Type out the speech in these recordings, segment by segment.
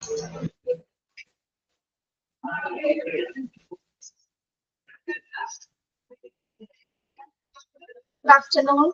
Good afternoon.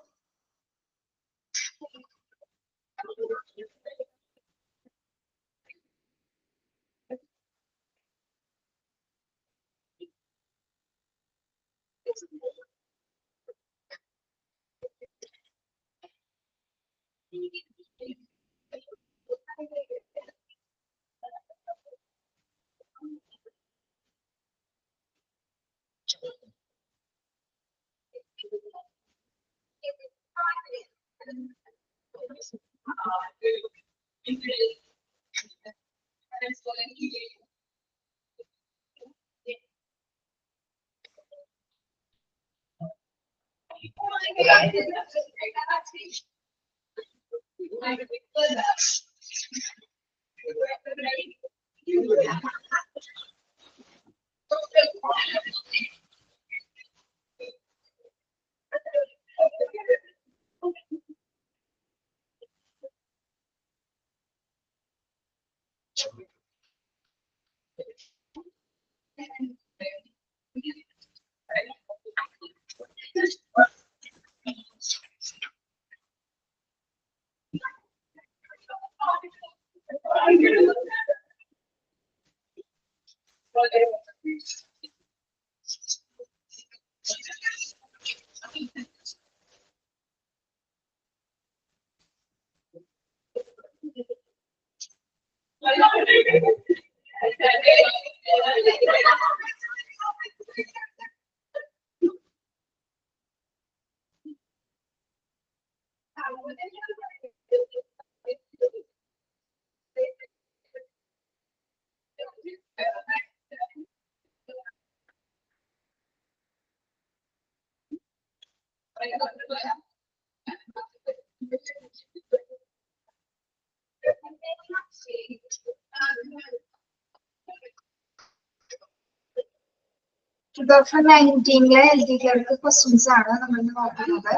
LDK questions ആണ് നമ്മൾ നോക്കുന്നത്.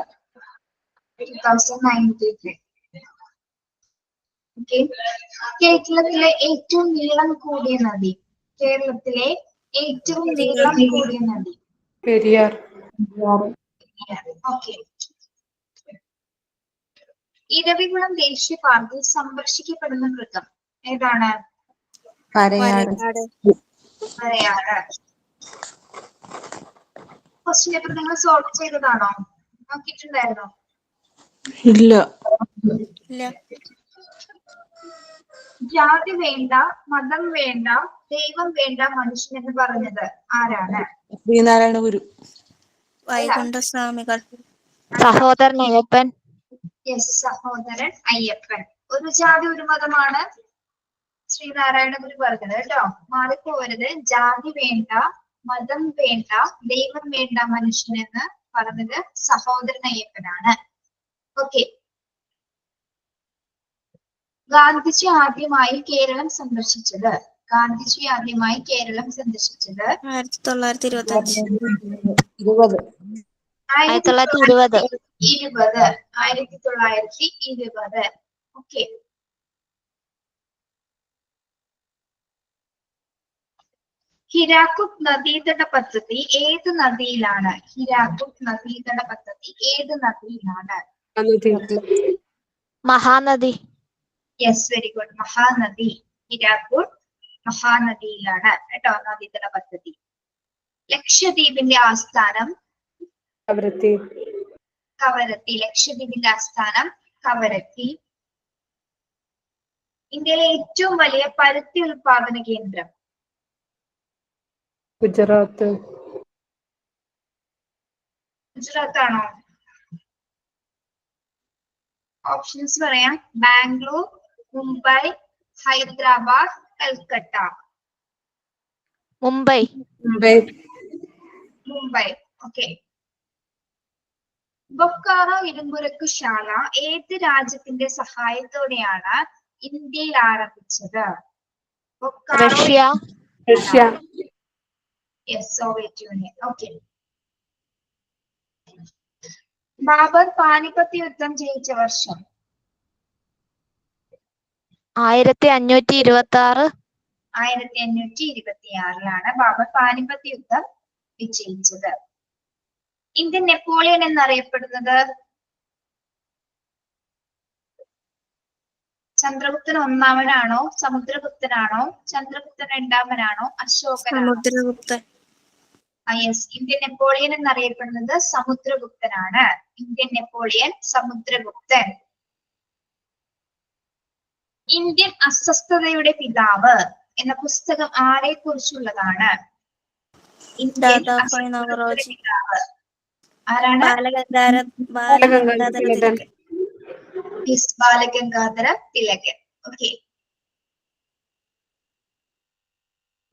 2019. Okay. കേരളത്തിലെ ഏറ്റവും നീളം കൂടിയ നദി. കേരളത്തിലെ ഏറ്റവും നീളം കൂടിയ നദി. പെരിയാർ. ഓക്കെ. ഇരവികുളം ദേശീയ പാർക്കിൽ സംരക്ഷിക്കപ്പെടുന്ന മൃഗം ഏതാണ്? വരയാട്. ക്വസ്റ്റ്യൻ പേപ്പർ നിങ്ങൾ സോൾവ് ചെയ്തതാണോ? നോക്കിയിട്ടുണ്ടായിരുന്നോ? ഇല്ല. ജാതി വേണ്ട, മതം വേണ്ട, ദൈവം വേണ്ട മനുഷ്യൻ എന്ന് പറഞ്ഞത് ആരാണ്? ശ്രീനാരായണ ഗുരു. വൈകുണ്ഠസ്വാമികൾ. സഹോദരൻ അയ്യപ്പൻ. യെസ്, സഹോദരൻ അയ്യപ്പൻ. ഒരു ജാതി ഒരു മതമാണ് ശ്രീനാരായണ ഗുരു പറഞ്ഞത് കേട്ടോ, മാറിപ്പോവരുത്. ജാതി വേണ്ട, മതം വേണ്ട, ദൈവം വേണ്ട മനുഷ്യൻ എന്ന് പറഞ്ഞത് സഹോദരൻ അയ്യപ്പനാണ്. ഓക്കെ. ഗാന്ധിജി ആദ്യമായി കേരളം സന്ദർശിച്ചത്. ഗാന്ധിജി ആദ്യമായി കേരളം സന്ദർശിച്ചത് 1925. 1920. ഓക്കെ. ഹിരാക്കുഡ് നദീതട പദ്ധതി ഏത് നദിയിലാണ്? ഹിരാക്കുഡ് നദീതട പദ്ധതി ഏത് നദിയിലാണ്? Mahanadi. Yes, very good. Mahanadi. Hirakud മഹാനദിയിലാണ് കേട്ടോ നദീതട പദ്ധതി. ലക്ഷദ്വീപിന്റെ ആസ്ഥാനം കവരത്തി. ലക്ഷദ്വീപിന്റെ ആസ്ഥാനം കവരത്തി. ഇന്ത്യയിലെ ഏറ്റവും വലിയ പരുത്തി ഉൽപാദന കേന്ദ്രം? ഗുജറാത്ത്. ഗുജറാത്താണോ? ഓപ്ഷൻസ് പറയാം. ബാംഗ്ലൂർ, മുംബൈ, ഹൈദരാബാദ്, കൽക്കട്ട. മുംബൈ. ഓക്കെ. ബൊക്കാറോ ഇരുമ്പുരക്ക് ശാല ഏത് രാജ്യത്തിന്റെ സഹായത്തോടെയാണ് ഇന്ത്യയിൽ ആരംഭിച്ചത്? Russia. Yes, Soviet Union. Okay. Babur Panipat യുദ്ധം ജയിച്ച വർഷം? 1526. 1526 ബാബർ പാനിപ്പത്ത് യുദ്ധം വിജയിച്ചത്. ഇന്ത്യൻ നെപ്പോളിയൻ എന്നറിയപ്പെടുന്നത് ചന്ദ്രഗുപ്തൻ ഒന്നാമനാണോ, സമുദ്രഗുപ്തനാണോ, ചന്ദ്രഗുപ്തൻ രണ്ടാമനാണോ, അശോകനാണോ? സമുദ്രഗുപ്തൻ. യെസ്, ഇന്ത്യൻ നെപ്പോളിയൻ എന്നറിയപ്പെടുന്നത് സമുദ്രഗുപ്തനാണ്. Indian Napoleon Samudragupta. ഇന്ത്യൻ അസ്വസ്ഥതയുടെ പിതാവ് എന്ന പുസ്തകം ആരെ കുറിച്ചുള്ളതാണ്? ഇന്ത്യൻ ദാദാഭായ് അസ്വസ്ഥതയുടെ നവറോജി. പിതാവ് ആരാണ്? ബാലഗംഗാധര തിലകൻ. എസ് ബാലഗംഗാധര തിലകൻ. ഓക്കെ.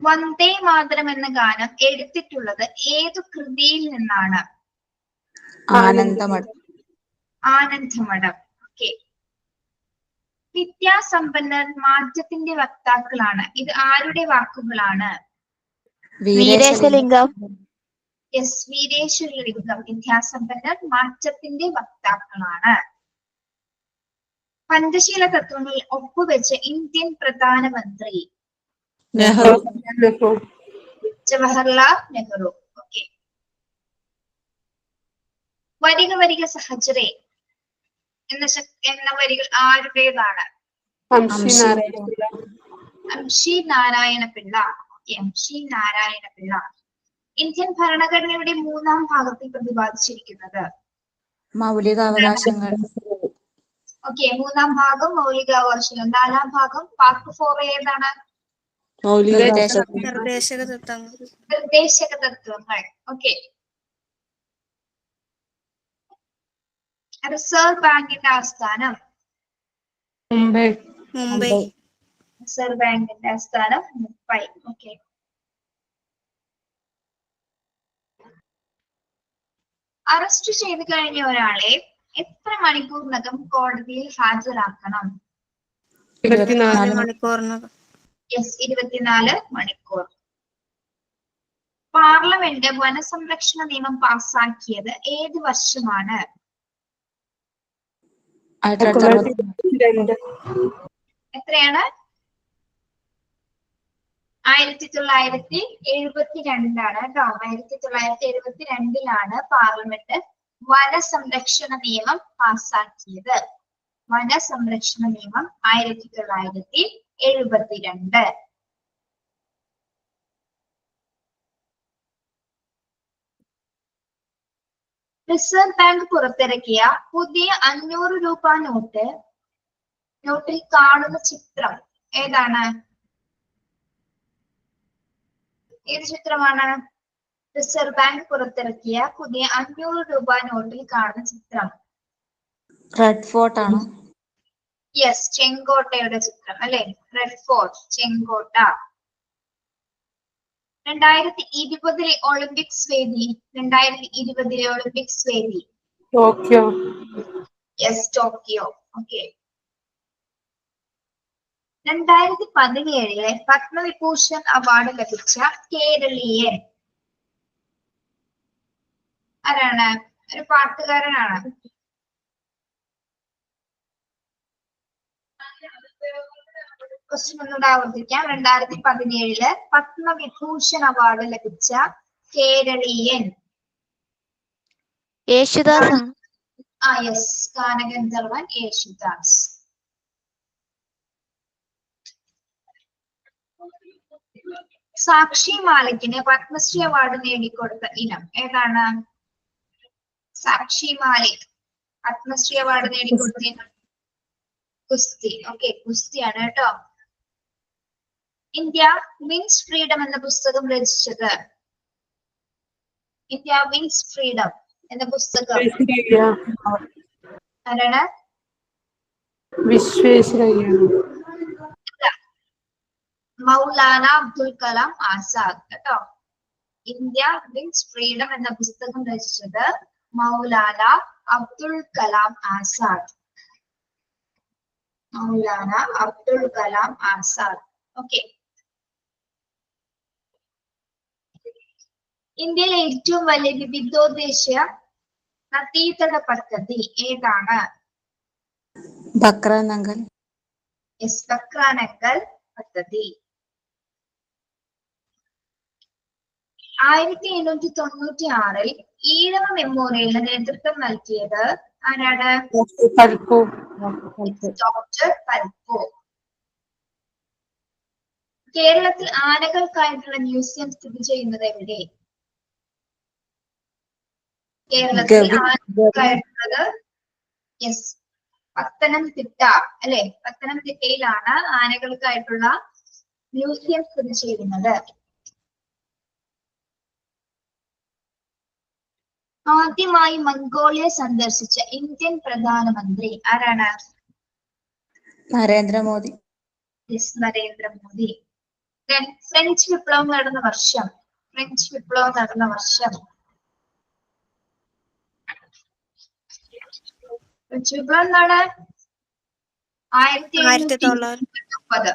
വന്ദേ മാതരം എന്ന ഗാനം എടുത്തിട്ടുള്ളത് ഏതു കൃതിയിൽ നിന്നാണ്? ആനന്ദമഠം. ആനന്ദമഠം. ഓക്കെ. വിദ്യാസമ്പന്നർ മാറ്റത്തിന്റെ വക്താക്കളാണ്. ഇത് ആരുടെ വാക്കുകളാണ്? വീരേശലിംഗം. എസ് വീരേശ്വരലിംഗം. വിദ്യാസമ്പന്നർ മാറ്റത്തിന്റെ വക്താക്കളാണ്. പഞ്ചശീല തത്വങ്ങളിൽ ഒപ്പുവെച്ച ഇന്ത്യൻ പ്രധാനമന്ത്രി? നെഹ്റു. ജവഹർലാൽ നെഹ്റു. ഓക്കെ. വരിക വരിക സഹചരേ എന്ന വരികൾ ആരുടേതാണ്? അംഷി നാരായണ പിള്ള. അംഷി നാരായണ പിള്ള. ഇന്ത്യൻ ഭരണഘടനയുടെ 3-ാം ഭാഗത്തിൽ പ്രതിപാദിച്ചിരിക്കുന്നത്? മൗലികാവകാശങ്ങൾ. ഓക്കെ. 3-ാം ഭാഗം മൗലികാവകാശങ്ങൾ. 4-ാം ഭാഗം പാർട്ട് 4 ഏതാണ്? നിർദ്ദേശക തത്വങ്ങൾ. നിർദ്ദേശക തത്വങ്ങൾ. ഓക്കെ. റിസർവ് ബാങ്കിന്റെ ആസ്ഥാനം? മുംബൈ. റിസർവ് ബാങ്കിന്റെ ആസ്ഥാനം മുംബൈ. ഓക്കെ. അറസ്റ്റ് ചെയ്ത് കഴിഞ്ഞ ഒരാളെ എത്ര മണിക്കൂറിനകം കോടതിയിൽ ഹാജരാക്കണം? 24 മണിക്കൂറിനകം. യെസ്, 24 മണിക്കൂർ. പാർലമെന്റ് വനസംരക്ഷണ നിയമം പാസാക്കിയത് ഏത് വർഷമാണ്? 1962. എത്രയാണ്? 1972 കേട്ടോ. 1972 പാർലമെന്റ് വനസംരക്ഷണ നിയമം പാസാക്കിയത്. വനസംരക്ഷണ നിയമം 1972. റിസർവ് ബാങ്ക് പുറത്തിറക്കിയ പുതിയ 500 രൂപ നോട്ടിൽ കാണുന്ന ചിത്രം ഏതാണ്? ഏത് ചിത്രമാണ്? റിസർവ് ബാങ്ക് പുറത്തിറക്കിയ പുതിയ 500 രൂപ നോട്ടിൽ കാണുന്ന ചിത്രം? റെഡ് ഫോർട്ട് ആണ്. യെസ്, ചെങ്കോട്ടയുടെ ചിത്രം അല്ലെ? റെഡ് ഫോർട്ട്, ചെങ്കോട്ട. 2020 ഒളിമ്പിക്സ് വേദി? 2020 ഒളിമ്പിക്സ് വേദി? Tokyo. Yes, Tokyo. Okay. 2017 Padma Vibhushan award ലഭിച്ച കേരളീയൻ ആരാണ്? ഒരു പാട്ടുകാരനാണ്. ക്വസ്റ്റ്യൻ ഒന്നുകൂടെ ആവർത്തിക്കാം. 2017 പത്മവിഭൂഷൺ അവാർഡ് ലഭിച്ച കേരളീയൻ? യേശുദാസ്. യെസ്, ഗാനഗന്ധർവൻ യേശുദാസ്. സാക്ഷി മാലിക്കിന് പത്മശ്രീ അവാർഡ് നേടിക്കൊടുത്ത ഇനം ഏതാണ്? സാക്ഷി മാലിക് പത്മശ്രീ അവാർഡ് നേടിക്കൊടുത്ത ഇനം കുസ്തി. ഓക്കെ, കുസ്തിയാണ് കേട്ടോ. ഇന്ത്യ വിൻസ് ഫ്രീഡം എന്ന പുസ്തകം രചിച്ചത്? ഇന്ത്യ വിൻസ് ഫ്രീഡം എന്ന പുസ്തകം ആരാണ്? വിശ്വേശ്വരയ്യ. മൗലാന അബ്ദുൽ കലാം ആസാദ് കേട്ടോ. ഇന്ത്യ വിൻസ് ഫ്രീഡം എന്ന പുസ്തകം രചിച്ചത് മൗലാന അബ്ദുൽ കലാം ആസാദ്. മൗലാന അബ്ദുൽ കലാം ആസാദ്. ഓക്കെ. ഇന്ത്യയിലെ ഏറ്റവും വലിയ വിവിധോദ്ദേശ നദീതട പദ്ധതി ഏതാണ്? ബക്ര നംഗൽ. യെസ്, ബക്രാനങ്കൽ പദ്ധതി. 1896 ഈഴവ മെമ്മോറിയലിന് നേതൃത്വം നൽകിയത് ആരാണ്? പൽപ്പു. ഡോക്ടർ പൽപ്പു. കേരളത്തിൽ ആനകൾക്കായിട്ടുള്ള മ്യൂസിയം സ്ഥിതി ചെയ്യുന്നത് എവിടെ? കേരളത്തിൽ ആനകൾക്കായിട്ടുള്ളത് യെസ്, പത്തനംതിട്ട അല്ലെ? പത്തനംതിട്ടയിലാണ് ആനകൾക്കായിട്ടുള്ള മ്യൂസിയം സ്ഥിതി ചെയ്യുന്നത്. ആദ്യമായി മംഗോളിയ സന്ദർശിച്ച ഇന്ത്യൻ പ്രധാനമന്ത്രി ആരാണ്? നരേന്ദ്രമോദി. യെസ്, നരേന്ദ്രമോദി. ഫ്രഞ്ച് വിപ്ലവം നടന്ന വർഷം? ഫ്രഞ്ച് വിപ്ലവം നടന്ന വർഷം? ഫ്രഞ്ച് വിപ്ലവം എന്താണ്? 1789.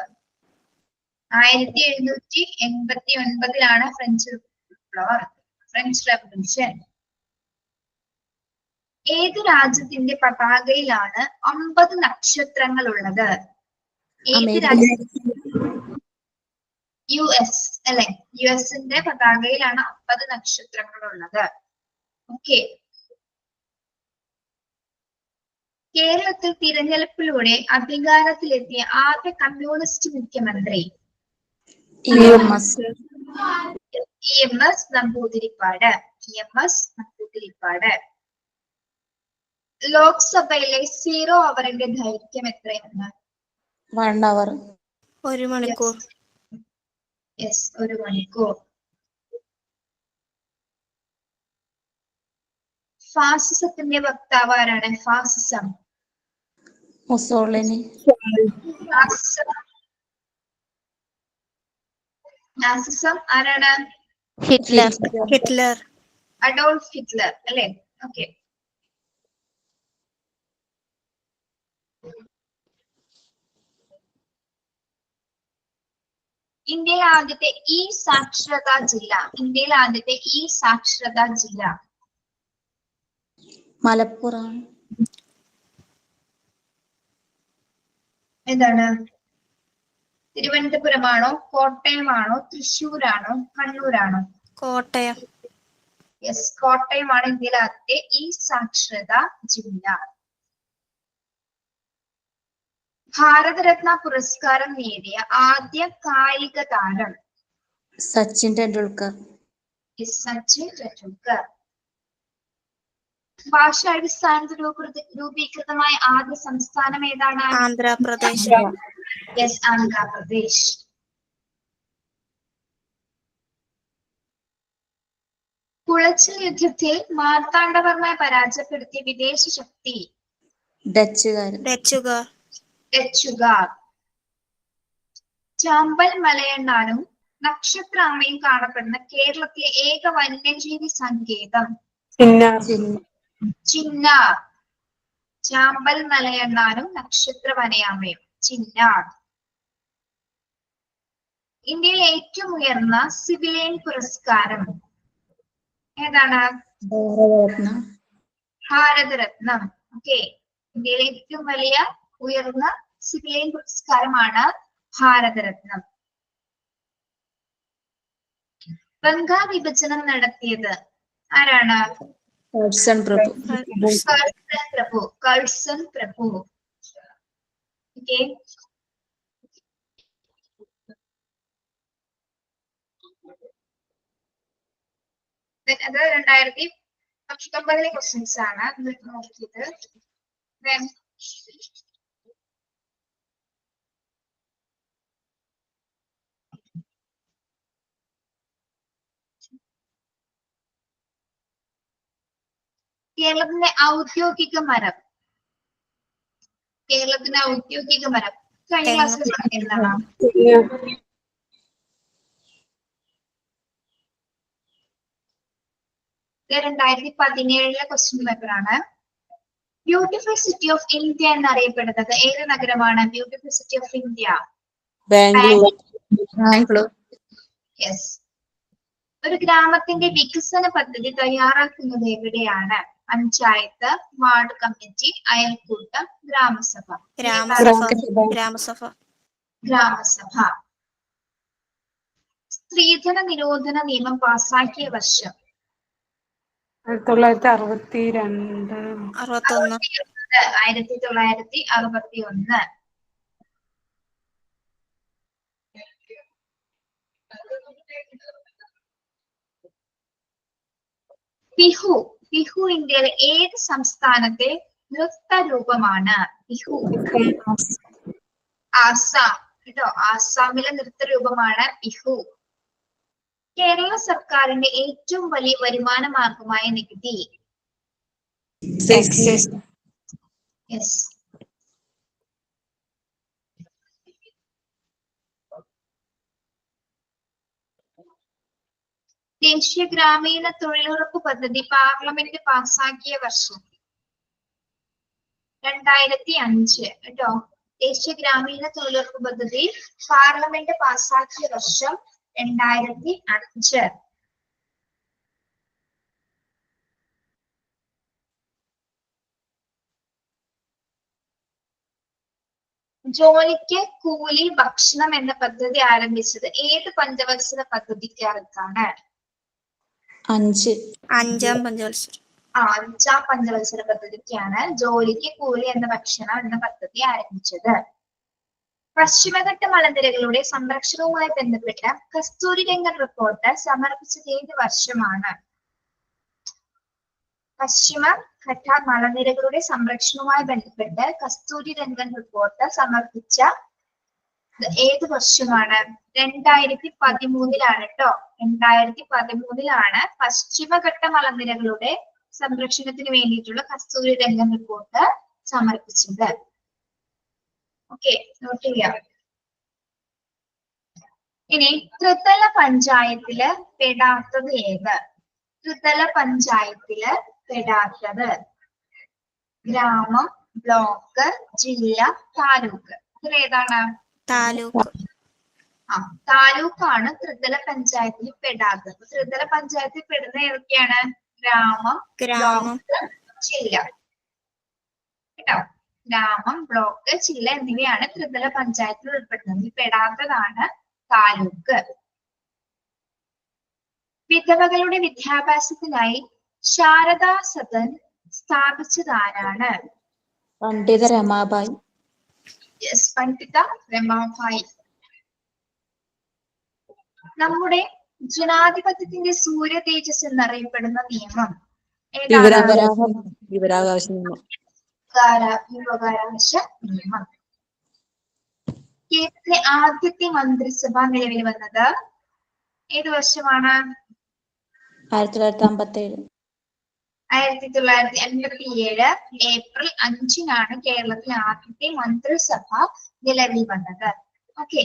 1789 ഫ്രഞ്ച് വിപ്ലവം, ഫ്രഞ്ച് റെവല്യൂഷൻ. ഏത് രാജ്യത്തിന്റെ പതാകയിലാണ് 50 നക്ഷത്രങ്ങൾ ഉള്ളത്? ഏത് രാജ്യം? US അല്ലെ? US-ന്റെ പതാകയിലാണ് 50 നക്ഷത്രങ്ങൾ ഉള്ളത്. ഓക്കെ. കേരളത്തിൽ തിരഞ്ഞെടുപ്പിലൂടെ അധികാരത്തിലെത്തിയ ആദ്യ കമ്മ്യൂണിസ്റ്റ് മുഖ്യമന്ത്രി? EMS നമ്പൂതിരിപ്പാട്. EMS നമ്പൂതിരിപ്പാട്. ലോക്സഭയിലെ 0 അവറിന്റെ ദൈർഘ്യം എത്രയാണ്? 1 hour. 1 മണിക്കൂർ. യെസ്, 1 മണിക്കൂർ. ഫാസിസത്തിന്റെ വക്താവ് ആരാണ്? ഫാസിസം. മുസോളിനി. നാസിസം ആരാണ്? ഹിറ്റ്ലർ. അഡോൾഫ് ഹിറ്റ്ലർ അല്ലെ? ഓക്കെ. ഇന്ത്യയിലെ ആദ്യത്തെ സാക്ഷരതാ ജില്ല? ഇന്ത്യയിലെ ആദ്യത്തെ സാക്ഷരതാ ജില്ല? മലപ്പുറം. ഏതാണ്? തിരുവനന്തപുരമാണോ, കോട്ടയമാണോ, തൃശ്ശൂരാണോ, കണ്ണൂരാണോ? കോട്ടയം. യെസ്, കോട്ടയമാണ് ഇന്ത്യയിലെ ആദ്യത്തെ സാക്ഷരതാ ജില്ല. ഭാരതരത്ന പുരസ്കാരം നേടിയ ആദ്യ കായിക താരം? സച്ചിൻ ടെണ്ടുൽക്കർ. സച്ചിൻ ടെണ്ടുൽക്കർ. ഭാഷാടിസ്ഥാനത്തിൽ രൂപീകൃതമായ ആദ്യ സംസ്ഥാനം ഏതാണ്? ആന്ധ്രാപ്രദേശ്. യെസ്, ആന്ധ്രാപ്രദേശ്. കുളച്ചിൽ യുദ്ധത്തിൽ മാർത്താണ്ഡവർമ്മയെ പരാജയപ്പെടുത്തിയ വിദേശ ശക്തി? ഡച്ചുകാർ. ചാമ്പൽ മലയണ്ണാനും നക്ഷത്രാമയും കാണപ്പെടുന്ന കേരളത്തിലെ ഏക വന്യജീവി സങ്കേതം? ചിന്നാർ. ചാമ്പൽ മലയണ്ണാനും നക്ഷത്രവനയാമയും ചിന്നാർ. ഇന്ത്യയിലെ ഏറ്റവും ഉയർന്ന സിവിലിയൻ പുരസ്കാരം ഏതാണ്? ഭാരതരത്നം. ഓക്കെ. ഇന്ത്യയിലെ ഏറ്റവും വലിയ ഉയർന്ന സിവിലിയൻ പുരസ്കാരമാണ് ഭാരതരത്നം. ബംഗാൾ വിഭജനം നടത്തിയത് ആരാണ്? കഴ്സൺ പ്രഭു. ഓക്കെ. അത് 2019 ക്വസ്റ്റ്യൻസ് ആണ് നോക്കിയത്. കേരളത്തിന്റെ ഔദ്യോഗിക മരം? കേരളത്തിന്റെ ഔദ്യോഗിക മരം കഴിഞ്ഞ ക്ലാസ്സിൽ പറഞ്ഞിരുന്നതാണ്. 2017 ക്വസ്റ്റ്യൻ പേപ്പറാണ്. ബ്യൂട്ടിഫുൾ സിറ്റി ഓഫ് ഇന്ത്യ എന്നറിയപ്പെടുന്നത് ഏത് നഗരമാണ്? Beautiful city of India? Bangalore. Yes. ഒരു ഗ്രാമത്തിന്റെ വികസന പദ്ധതി തയ്യാറാക്കുന്നത് എവിടെയാണ്? പഞ്ചായത്ത്, വാർഡ് കമ്മിറ്റി, അയൽക്കൂട്ടം, ഗ്രാമസഭ. ഗ്രാമസഭ. ഗ്രാമസഭ. സ്ത്രീധന നിരോധന നിയമം പാസാക്കിയ വർഷം 1962. 61. 1961. ബിഹു. ബിഹു ഇന്ത്യയിലെ ഏത് സംസ്ഥാനത്തെ നൃത്തരൂപമാണ്? ബിഹു ആസാം കേട്ടോ. ആസാമിലെ നൃത്തരൂപമാണ് ബിഹു. കേരള സർക്കാരിന്റെ ഏറ്റവും വലിയ വരുമാന മാർഗമായ നികുതി? യെസ്. ദേശീയ ഗ്രാമീണ തൊഴിലുറപ്പ് പദ്ധതി പാർലമെന്റ് പാസാക്കിയ വർഷം 2005 കേട്ടോ. ദേശീയ ഗ്രാമീണ തൊഴിലുറപ്പ് പദ്ധതി പാർലമെന്റ് പാസാക്കിയ വർഷം 2005. ജോലിക്ക് കൂലി ഭക്ഷണം എന്ന പദ്ധതി ആരംഭിച്ചത് ഏത് പഞ്ചവത്സര പദ്ധതിക്കാർക്കാണ്? 5. 5ാം പഞ്ചവത്സരം. 5ാം പഞ്ചവത്സര പദ്ധതിക്കാണ് ജോലിക്ക് കൂലി എന്ന ഭക്ഷണം എന്ന പദ്ധതി ആരംഭിച്ചത്. പശ്ചിമഘട്ട മലനിരകളുടെ സംരക്ഷണവുമായി ബന്ധപ്പെട്ട കസ്തൂരിരംഗൻ റിപ്പോർട്ട് സമർപ്പിച്ചത് ഏത് വർഷമാണ്? പശ്ചിമഘട്ട മലനിരകളുടെ സംരക്ഷണവുമായി ബന്ധപ്പെട്ട് കസ്തൂരിരംഗൻ റിപ്പോർട്ട് സമർപ്പിച്ച ഏത് വർഷമാണ്? 2013 കേട്ടോ. 2013 പശ്ചിമഘട്ട മലനിരകളുടെ സംരക്ഷണത്തിന് വേണ്ടിയിട്ടുള്ള കസ്തൂരിരംഗൻ റിപ്പോർട്ട് സമർപ്പിച്ചത്. ഓക്കെ, നോട്ട് ചെയ്യാം. ഇനി ത്രിതല പഞ്ചായത്തില് പെടാത്തത് ഏത്? ത്രിതല പഞ്ചായത്തില് പെടാത്തത് ഗ്രാമം, ബ്ലോക്ക്, ജില്ല, താലൂക്ക്. ഇതിലേതാണ്? താലൂക്ക്. താലൂക്കാണ് ത്രിതല പഞ്ചായത്തിൽ പെടാത്തത്. ത്രിതല പഞ്ചായത്തിൽ പെടുന്ന ഏതൊക്കെയാണ്? ഗ്രാമം, ബ്ലോക്ക്, ജില്ല കേട്ടോ. ഗ്രാമം, ബ്ലോക്ക്, ജില്ല എന്നിവയാണ് ത്രിതല പഞ്ചായത്തിൽ ഉൾപ്പെടുന്നത്. പെടാത്തതാണ് താലൂക്ക്. വിധവകളുടെ വിദ്യാഭ്യാസത്തിനായി ശാരദാ സദൻ സ്ഥാപിച്ചതാരാണ്? പണ്ഡിത രമാബായി. യെസ്, പണ്ഡിത രമാബായി. നമ്മുടെ ജനാധിപത്യത്തിന്റെ സൂര്യ തേജസ് എന്നറിയപ്പെടുന്ന നിയമം വിവരാവകാശ നിയമം. വിവരാവകാശ നിയമം. കേരളത്തിലെ ആദ്യത്തെ മന്ത്രിസഭ നിലവിൽ വന്നത് ഏത് വർഷമാണ്? 1957. 1957 ഏപ്രിൽ 5 കേരളത്തിലെ ആദ്യത്തെ മന്ത്രിസഭ നിലവിൽ വന്നത്. ഓക്കെ.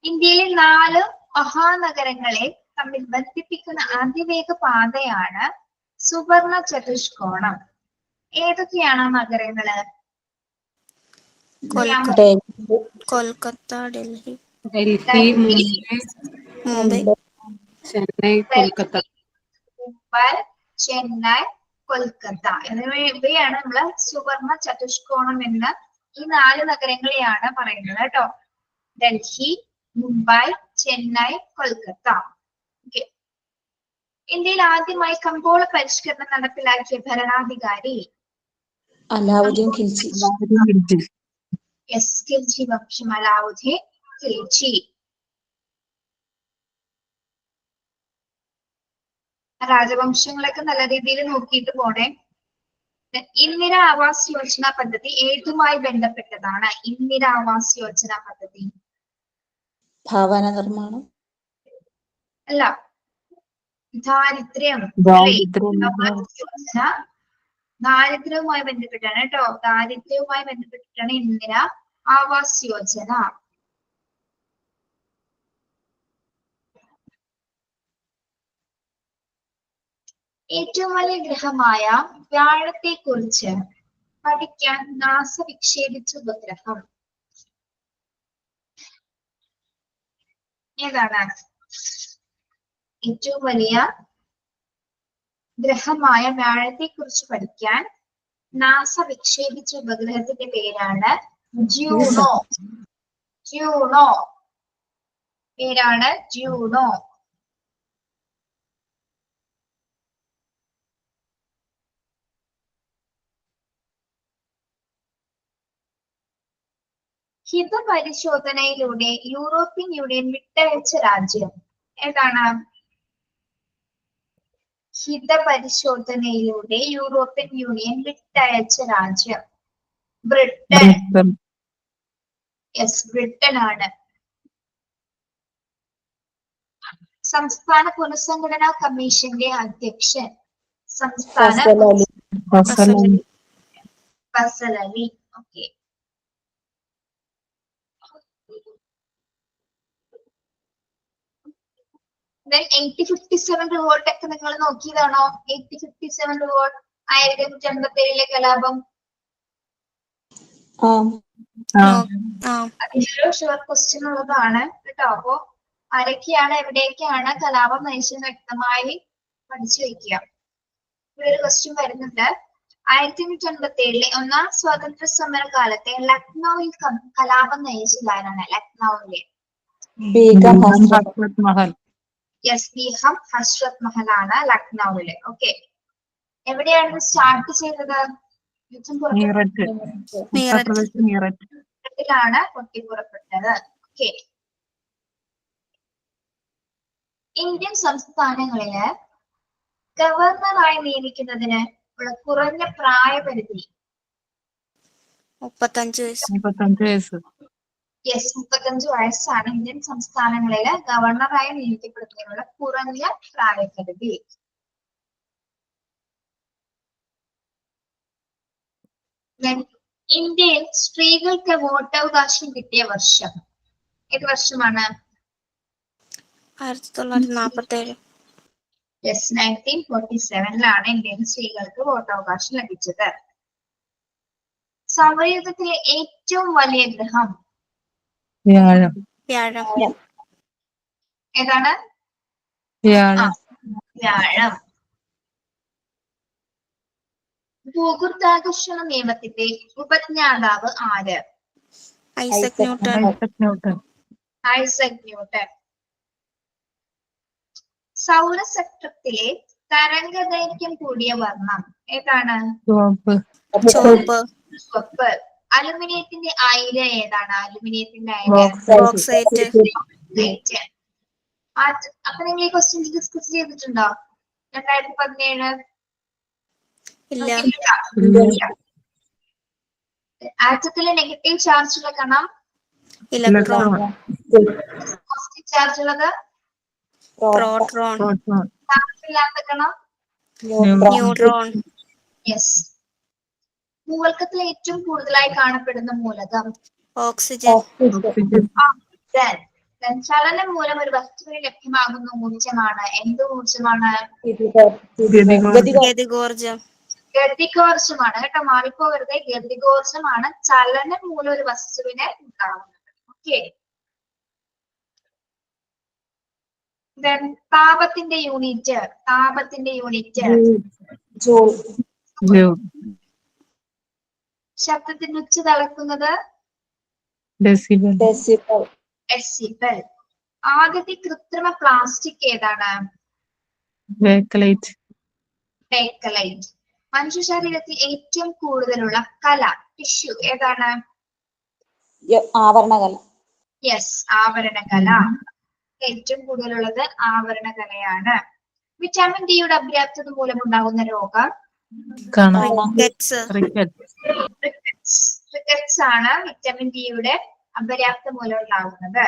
ഇന്ത്യയിലെ 4 മഹാനഗരങ്ങളെ തമ്മിൽ ബന്ധിപ്പിക്കുന്ന അതിവേഗ പാതയാണ് സുവർണ ചതുഷ്കോണം. ഏതൊക്കെയാണ് നഗരങ്ങള്? കൊൽക്കത്ത, ഡൽഹി, മുംബൈ, ചെന്നൈ, കൊൽക്കത്ത. മുംബൈ, ചെന്നൈ, കൊൽക്കത്ത എന്നിവയാണ് നമ്മള് സുവർണ ചതുഷ്കോണം എന്ന് ഈ 4 നഗരങ്ങളെയാണ് പറയുന്നത് കേട്ടോ. ഡൽഹി, മുംബൈ, ചെന്നൈ, കൊൽക്കത്ത. ഓക്കെ. ഇന്ത്യയിൽ ആദ്യമായി കമ്പോള പരിഷ്കരണം നടപ്പിലാക്കിയ ഭരണാധികാരി? അലാവുദ്ദീൻ ഖിൽജി. യെസ്, ഖിൽജി വംശം. അലാവുദ്ദീൻ ഖിൽജി. രാജവംശങ്ങളൊക്കെ നല്ല രീതിയിൽ നോക്കിയിട്ട് പോണേ. ഇന്ദിര ആവാസ് യോജന പദ്ധതി ഏതുമായി ബന്ധപ്പെട്ടതാണ്? ഇന്ദിര ആവാസ് യോജന പദ്ധതി ഭവന നിർമ്മാണം. അല്ല, ദാരിദ്ര്യം. ദാരിദ്ര്യവുമായി ബന്ധപ്പെട്ടാണ് കേട്ടോ. ദാരിദ്ര്യവുമായി ബന്ധപ്പെട്ടിട്ടാണ് ഇന്ദിര ആവാസ് യോജന. ഏറ്റവും വലിയ ഗ്രഹമായ വ്യാഴത്തെ കുറിച്ച് പഠിക്കാൻ നാസ വിക്ഷേപിച്ച ഉപഗ്രഹം ഏതാണ്? ഏറ്റവും വലിയ ഗ്രഹമായ വ്യാഴത്തെ കുറിച്ച് പഠിക്കാൻ നാസ വിക്ഷേപിച്ച ഉപഗ്രഹത്തിന്റെ പേരാണ് ജൂണോ. ജൂണോ പേരാണ് ജൂണോ. ഹിതപരിശോധനയിലൂടെ യൂറോപ്യൻ യൂണിയൻ വിട്ടയച്ച രാജ്യം ഏതാണ്? ഹിതപരിശോധനയിലൂടെ യൂറോപ്യൻ യൂണിയൻ വിട്ടയച്ച രാജ്യം ബ്രിട്ടൻ. യെസ്, ബ്രിട്ടൻ ആണ്. സംസ്ഥാന പുനഃസംഘടനാ കമ്മീഷന്റെ അധ്യക്ഷൻ സംസ്ഥാന Fazal Ali. Okay. Then 1857 revolt ഒക്കെ നിങ്ങൾ നോക്കിയതാണോ? 1857 റിവോൾട്ട്, 1857 കലാപം. അതിലൊരു ഷുവർ ക്വസ്റ്റ്യൻ ഉള്ളതാണ് കേട്ടോ. അപ്പോ ആരൊക്കെയാണ് എവിടെയൊക്കെയാണ് കലാപം നയിച്ചെന്ന് വ്യക്തമായി പഠിച്ചു വെക്കുക. ഇവിടെ ഒരു ക്വസ്റ്റ്യൻ വരുന്നുണ്ട്. 1857 ഒന്നാം സ്വാതന്ത്ര്യ സമര കാലത്തെ ലക്നൌവിൽ കലാപം നയിച്ചതാരാണ്? ലക്നൌവിലെ യെസ്, ബീഗം ഹസ്രത്ത് മഹൽ ആണ് ലക്നൌവില്. ഓക്കെ. എവിടെയാണ് സ്റ്റാർട്ട് ചെയ്തത്? മീററ്റിലാണ് പൊട്ടിപ്പുറപ്പെട്ടത്. ഓക്കെ. ഇന്ത്യൻ സംസ്ഥാനങ്ങളില് ഗവർണറായി നിയമിക്കുന്നതിന് ഉള്ള കുറഞ്ഞ പ്രായപരിധി 35 വയസ്സ്. യെസ്, 35 വയസ്സാണ് ഇന്ത്യൻ സംസ്ഥാനങ്ങളില് ഗവർണറായി നിയമിക്കപ്പെടുന്നതിനുള്ള കുറഞ്ഞ പ്രായപരിധി. ഇന്ത്യയിൽ സ്ത്രീകൾക്ക് വോട്ടവകാശം കിട്ടിയ വർഷം ഏത് വർഷമാണ്? 1947. യെസ്, 1947 ഇന്ത്യൻ സ്ത്രീകൾക്ക് വോട്ടവകാശം ലഭിച്ചത്. സൗരയൂഥത്തിലെ ഏറ്റവും വലിയ ഗ്രഹം വ്യാഴം. ഏതാണ്? വ്യാഴം. ഭൂഗുരുത്വാകർഷണ നിയമത്തിന്റെ ഉപജ്ഞാതാവ് ആര്? Isaac Newton. Isaac Newton. സൗരസ്പെക്ട്രത്തിലെ തരംഗദൈർഘ്യം കൂടിയ വർണ്ണം ഏതാണ്? ചുവപ്പ്. അലുമിനിയത്തിന്റെ അയിര ഏതാണ്? അലുമിനിയത്തിന്റെ അയിര ബോക്സൈറ്റ്. അപ്പൊ നിങ്ങൾ ഈ ക്വസ്റ്റ്യൻ ഡിസ്കസ് ചെയ്തിട്ടുണ്ടോ? 2017 ഇല്ല. ആറ്റത്തിലെ നെഗറ്റീവ് ചാർജ് ഉള്ള കണം ഇലക്ട്രോൺ. പോസിറ്റീവ് ചാർജ് ഉള്ളത് പ്രോട്ടോൺ. ചാർജ് ഇല്ലാത്ത കണം ന്യൂട്രോൺ. യെസ്. ഭൂവൽക്കത്തിൽ ഏറ്റവും കൂടുതലായി കാണപ്പെടുന്ന മൂലകം ഓക്സിജൻ. ചലനം മൂലം ഒരു വസ്തുവിന് ലഭ്യമാകുന്ന ഊർജമാണ്. എന്ത് ഊർജമാണ്? ഗതികോർജം. ഗതികോർജമാണ് കേട്ടോ, മാറിപ്പോവരുത്. ഗതികോർജമാണ് ചലനം മൂലം ഒരു വസ്തുവിന് ഉണ്ടാകുന്നത്. ഓക്കെ. താപത്തിന്റെ യൂണിറ്റ് ശബ്ദത്തിന്റെ ഉച്ച തളക്കുന്നത് ഡെസിബൽ. ആദ്യത്തെ കൃത്രിമ പ്ലാസ്റ്റിക് ഏതാണ്? ബേക്കലൈറ്റ്. മനുഷ്യ ശരീരത്തിൽ ഏറ്റവും കൂടുതലുള്ള കല ടിഷ്യൂ ഏതാണ്? ആവരണകല. യെസ്, ആവരണകല. ഏറ്റവും കൂടുതലുള്ളത് ആവരണകലയാണ്. വിറ്റാമിൻ ഡിയുടെ അപര്യാപ്തത മൂലമുണ്ടാകുന്ന രോഗം റിക്കറ്റ്സ് ആണ് വിറ്റാമിൻ ഡിയുടെ അപര്യാപ്തത മൂലം ഉണ്ടാകുന്നത്.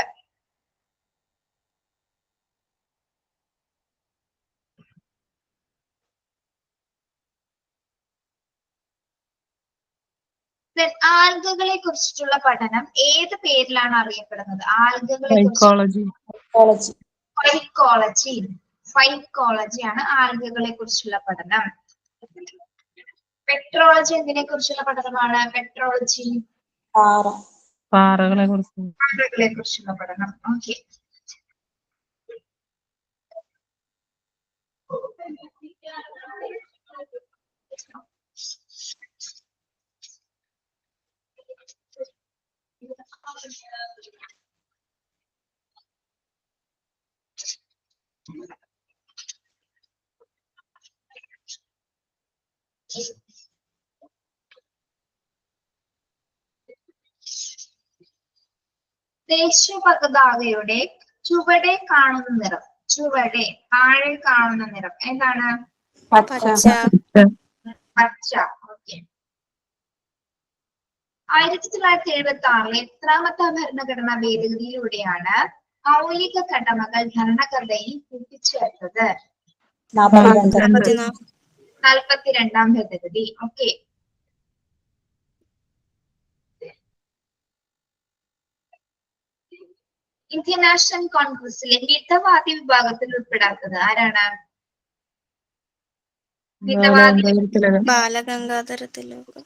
ആൽഗകളെ കുറിച്ചിട്ടുള്ള പഠനം ഏത് പേരിലാണ് അറിയപ്പെടുന്നത്? ആൽഗകളെ ഫൈക്കോളജി ആണ് ആൽഗകളെ കുറിച്ചുള്ള പഠനം. പെട്രോളജി എന്തിനെ കുറിച്ചുള്ള പഠനമാണ്? പെട്രോളജി പാറകളെ കുറിച്ചുള്ള പഠനം. ഓക്കെ. ദേശീയ പതാകയുടെ ചുവടെ കാണുന്ന നിറം. ചുവടെ താഴെ കാണുന്ന നിറം എന്താണ്? പച്ച. പച്ച. ഓക്കെ. 1976 എത്രാമത്തെ ഭരണഘടനാ ഭേദഗതിയിലൂടെയാണ് മൗലിക കടമകൾ ഭരണഘടനയിൽ കൂട്ടിച്ചേർത്തത്? 42ാം ഭേദഗതി. ഓക്കെ. ഇന്ത്യൻ നാഷണൽ കോൺഗ്രസിലെ മിതവാദി വിഭാഗത്തിൽ ഉൾപ്പെടാത്തത് ആരാണ്? മിതവാദി ബാലഗംഗാധര തിലകൻ.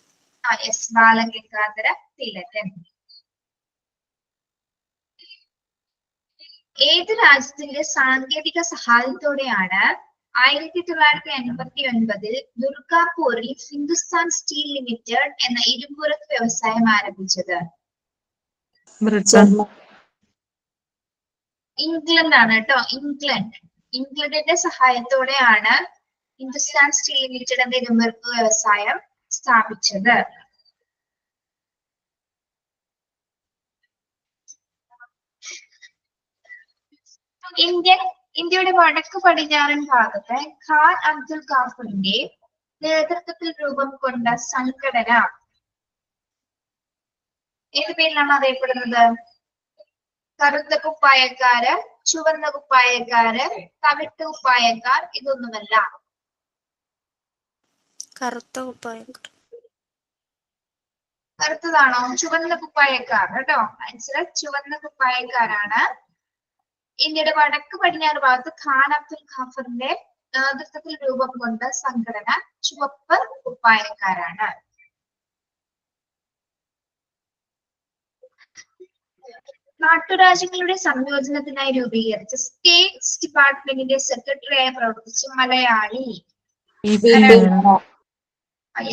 എസ് ബാലഗംഗാധര തിലകൻ. ഏത് രാജ്യത്തിന്റെ സാങ്കേതിക സഹായത്തോടെയാണ് 1989 ദുർഗാപൂരിൽ ഹിന്ദുസ്ഥാൻ സ്റ്റീൽ ലിമിറ്റഡ് എന്ന ഇരുമ്പുരക്ക് വ്യവസായം ആരംഭിച്ചത്? ഇംഗ്ലണ്ട് ആണ് കേട്ടോ. ഇംഗ്ലണ്ടിന്റെ സഹായത്തോടെയാണ് ഹിന്ദുസ്ഥാൻ സ്റ്റീൽ ലിമിറ്റഡ് എന്ന ഇരുമ്പുരക്ക് വ്യവസായം സ്ഥാപിച്ചത്. ഇന്ത്യയുടെ വടക്ക് പടിഞ്ഞാറൻ ഭാഗത്ത് ഖാൻ അബ്ദുൽ ഖാഫറിന്റെ നേതൃത്വത്തിൽ രൂപം കൊണ്ട സംഘടന ഏത് പേരിലാണ് അറിയപ്പെടുന്നത്? കറുത്ത കുപ്പായക്കാര്, ചുവന്ന കുപ്പായക്കാര്, തവിട്ട് കുപ്പായക്കാർ, ഇതൊന്നുമല്ല. കറുത്ത കുപ്പായക്കാർ. കറുത്തതാണോ? ചുവന്ന കുപ്പായക്കാർ കേട്ടോ. ആൻസർ ചുവന്ന കുപ്പായക്കാരാണ്. ഇന്ത്യയുടെ വടക്ക് പടിഞ്ഞാറ് ഭാഗത്ത് ഖാൻ അബ്ദുൽ ഖാഫറിന്റെ നേതൃത്വത്തിൽ രൂപം കൊണ്ട സംഘടന ചുവപ്പ് കുപ്പായക്കാരാണ്. നാട്ടുരാജ്യങ്ങളുടെ സംയോജനത്തിനായി രൂപീകരിച്ച സ്റ്റേറ്റ്സ് ഡിപ്പാർട്ട്മെന്റിന്റെ സെക്രട്ടറിയായി പ്രവർത്തിച്ച മലയാളി?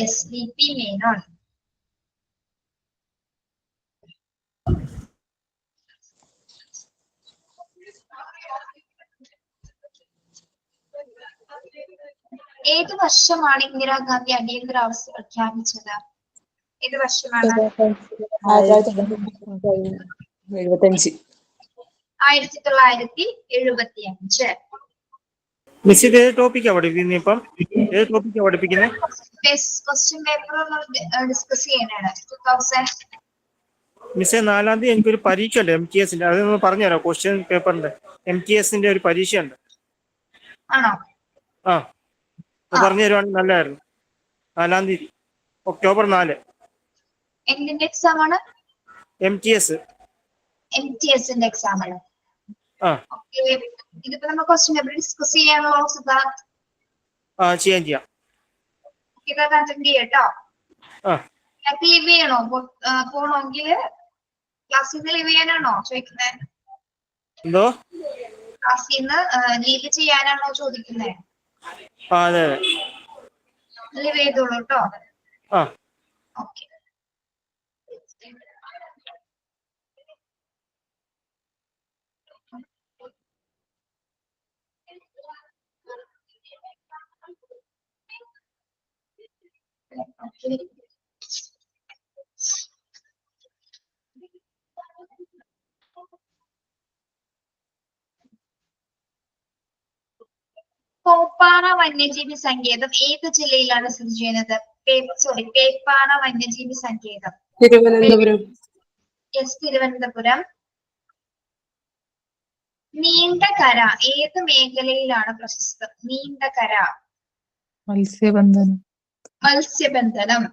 S VP Menon. ഏത് വർഷമാണ് ഇന്ദിരാഗാന്ധി അടിയന്തരാവസ്ഥ പ്രഖ്യാപിച്ചത്? ഏത് വർഷമാണ്? 1975. മിസ് ഇത് ഏത് ടോപ്പിക്കാ പഠിപ്പിക്കുന്നത്? ഇപ്പം ഏത് ടോപ്പിക്കാ പഠിപ്പിക്കുന്നത്? ക്വസ്റ്റ്യൻ പേപ്പർ ഡിസ്കസ് ചെയ്യാനാണ്. 2000. മിസ്സേ 4-ാം തീയതി എനിക്കൊരു പരീക്ഷ ഉണ്ട് MTS-ന്റെ. അതൊന്ന് പറഞ്ഞുതരാം. ക്വസ്റ്റ്യൻ പേപ്പറിന്റെ MTS-ന്റെ ഒരു പരീക്ഷ ഉണ്ട്. ആണോ? ആ, പറഞ്ഞു തരുവാണെങ്കിൽ നല്ലതായിരുന്നു. 4-ാം തീയതി ഒക്ടോബർ 4. എന്തിന്റെ എക്സാം ആണ്? MTS MTS-ന്റെ എക്സാം ആണ്. ആ. ഓക്കെ. ഇതിപ്പോ നമ്മൾ ക്വസ്റ്റ്യൻ പേപ്പർ ഡിസ്കസ് ചെയ്യാനുള്ള സിദ്ധാർത്ഥ്. ചെയ്യാം. ഇതൊക്കെ അറ്റൻഡ് ചെയ്യട്ടോ. ആ. ലീവ് ചെയ്യണോ? പോണെങ്കിൽ ക്ലാസ്സിൽ നിന്ന് ലീവ് ചെയ്യാനാണോ ചോദിക്കുന്നത്? എന്തോ? ക്ലാസ്സിൽ നിന്ന് ലീവ് ചെയ്യാനാണോ ചോദിക്കുന്നത്? അതെ. ലീവ് ചെയ്തോളൂ കേട്ടോ. ആ. ഓക്കെ. പേപ്പാറ വന്യജീവി സങ്കേതം ഏത് ജില്ലയിലാണ് സ്ഥിതി ചെയ്യുന്നത്? പേപ്പാറ വന്യജീവി സങ്കേതം തിരുവനന്തപുരം. യെസ്, തിരുവനന്തപുരം. നീണ്ടകര ഏത് മേഖലയിലാണ് പ്രശസ്തം? നീണ്ടകര മത്സ്യബന്ധനം.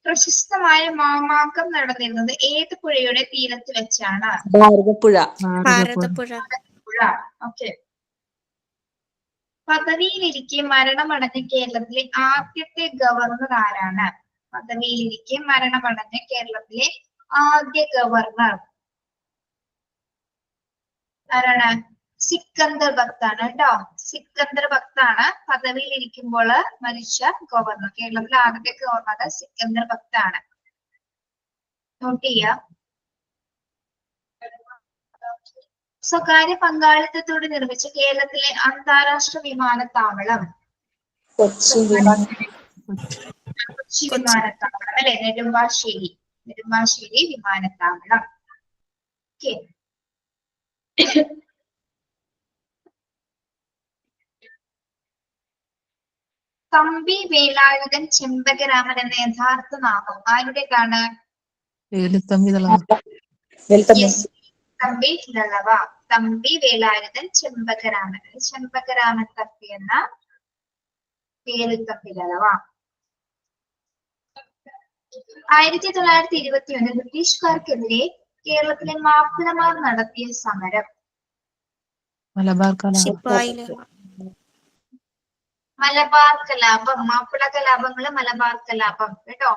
പ്രശസ്തമായ മാമാങ്കം നടന്നിരുന്നത് ഏത് പുഴയുടെ തീരത്ത് വെച്ചാണ്? ഭാരതപ്പുഴ. ഓക്കെ. പദവിയിലിരിക്കെ മരണമടഞ്ഞ കേരളത്തിലെ ആദ്യത്തെ ഗവർണർ ആരാണ്? പദവിയിലിരിക്കെ മരണമടഞ്ഞ കേരളത്തിലെ ആദ്യ ഗവർണർ ആരാണ്? സിക്കന്ദർ ഭക്താണ് കേട്ടോ. സിക്കന്ദർ ഭക്താണ് പദവിയിൽ ഇരിക്കുമ്പോൾ മരിച്ച ഗവർണർ. കേരളത്തിലെ ആദ്യത്തെ ഗവർണർ സിക്കന്ദർ ഭക്താണ്. നോട്ട് ചെയ്യാം. സ്വകാര്യ പങ്കാളിത്തത്തോടെ നിർമ്മിച്ച കേരളത്തിലെ അന്താരാഷ്ട്ര വിമാനത്താവളം? കൊച്ചി വിമാനത്താവളം അല്ലെ, നെടുമ്പാശ്ശേരി വിമാനത്താവളം. ഓക്കെ. തമ്പി വേലായുധൻ ചെമ്പകരാമൻ എന്ന യഥാർത്ഥ നാമം ആരുടേതാണ്? Yes. തമ്പി ദളവ. തമ്പി വേലായുധൻ ചെമ്പകരാമൻ, ചെമ്പകരാമൻ തമ്പി എന്ന വേലുത്തമ്പി ദളവ. 1921 ബ്രിട്ടീഷുകാർക്കെതിരെ കേരളത്തിലെ മാപ്പിളമാർ നടത്തിയ സമരം. ശിപ്പായില് മലബാർ കലാപം. മാപ്പിള കലാപങ്ങള് മലബാർ കലാപം കേട്ടോ.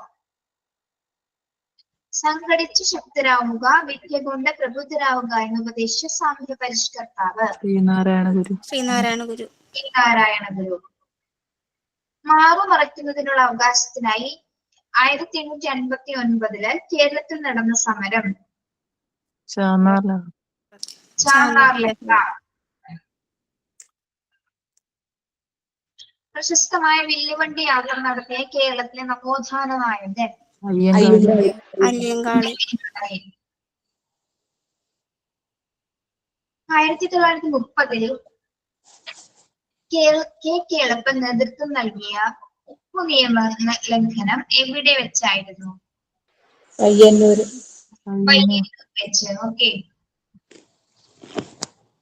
സംഘടിച്ച് ശക്തരാവുക, വിദ്യ കൊണ്ട് പ്രബുദ്ധരാവുക എന്ന് ഉപദേശിച്ച സാമൂഹ്യ പരിഷ്കർത്താവ് ശ്രീനാരായണ ഗുരു. മാറുമറയ്ക്കുന്നതിനുള്ള അവകാശത്തിനായി 1859 കേരളത്തിൽ നടന്ന സമരം. ചാന്നാർ ലഹള. പ്രശസ്തമായ വില്ലുവണ്ടി യാത്ര നടത്തിയ കേരളത്തിലെ നവോത്ഥാന നായകൻ അയ്യങ്കാളി. 1930 കേളപ്പൻ നേതൃത്വം നൽകിയ ഉപ്പു നിയമ ലംഘനം എവിടെ വെച്ചായിരുന്നു? പയ്യന്നൂര്. വെച്ച്. ഓക്കെ.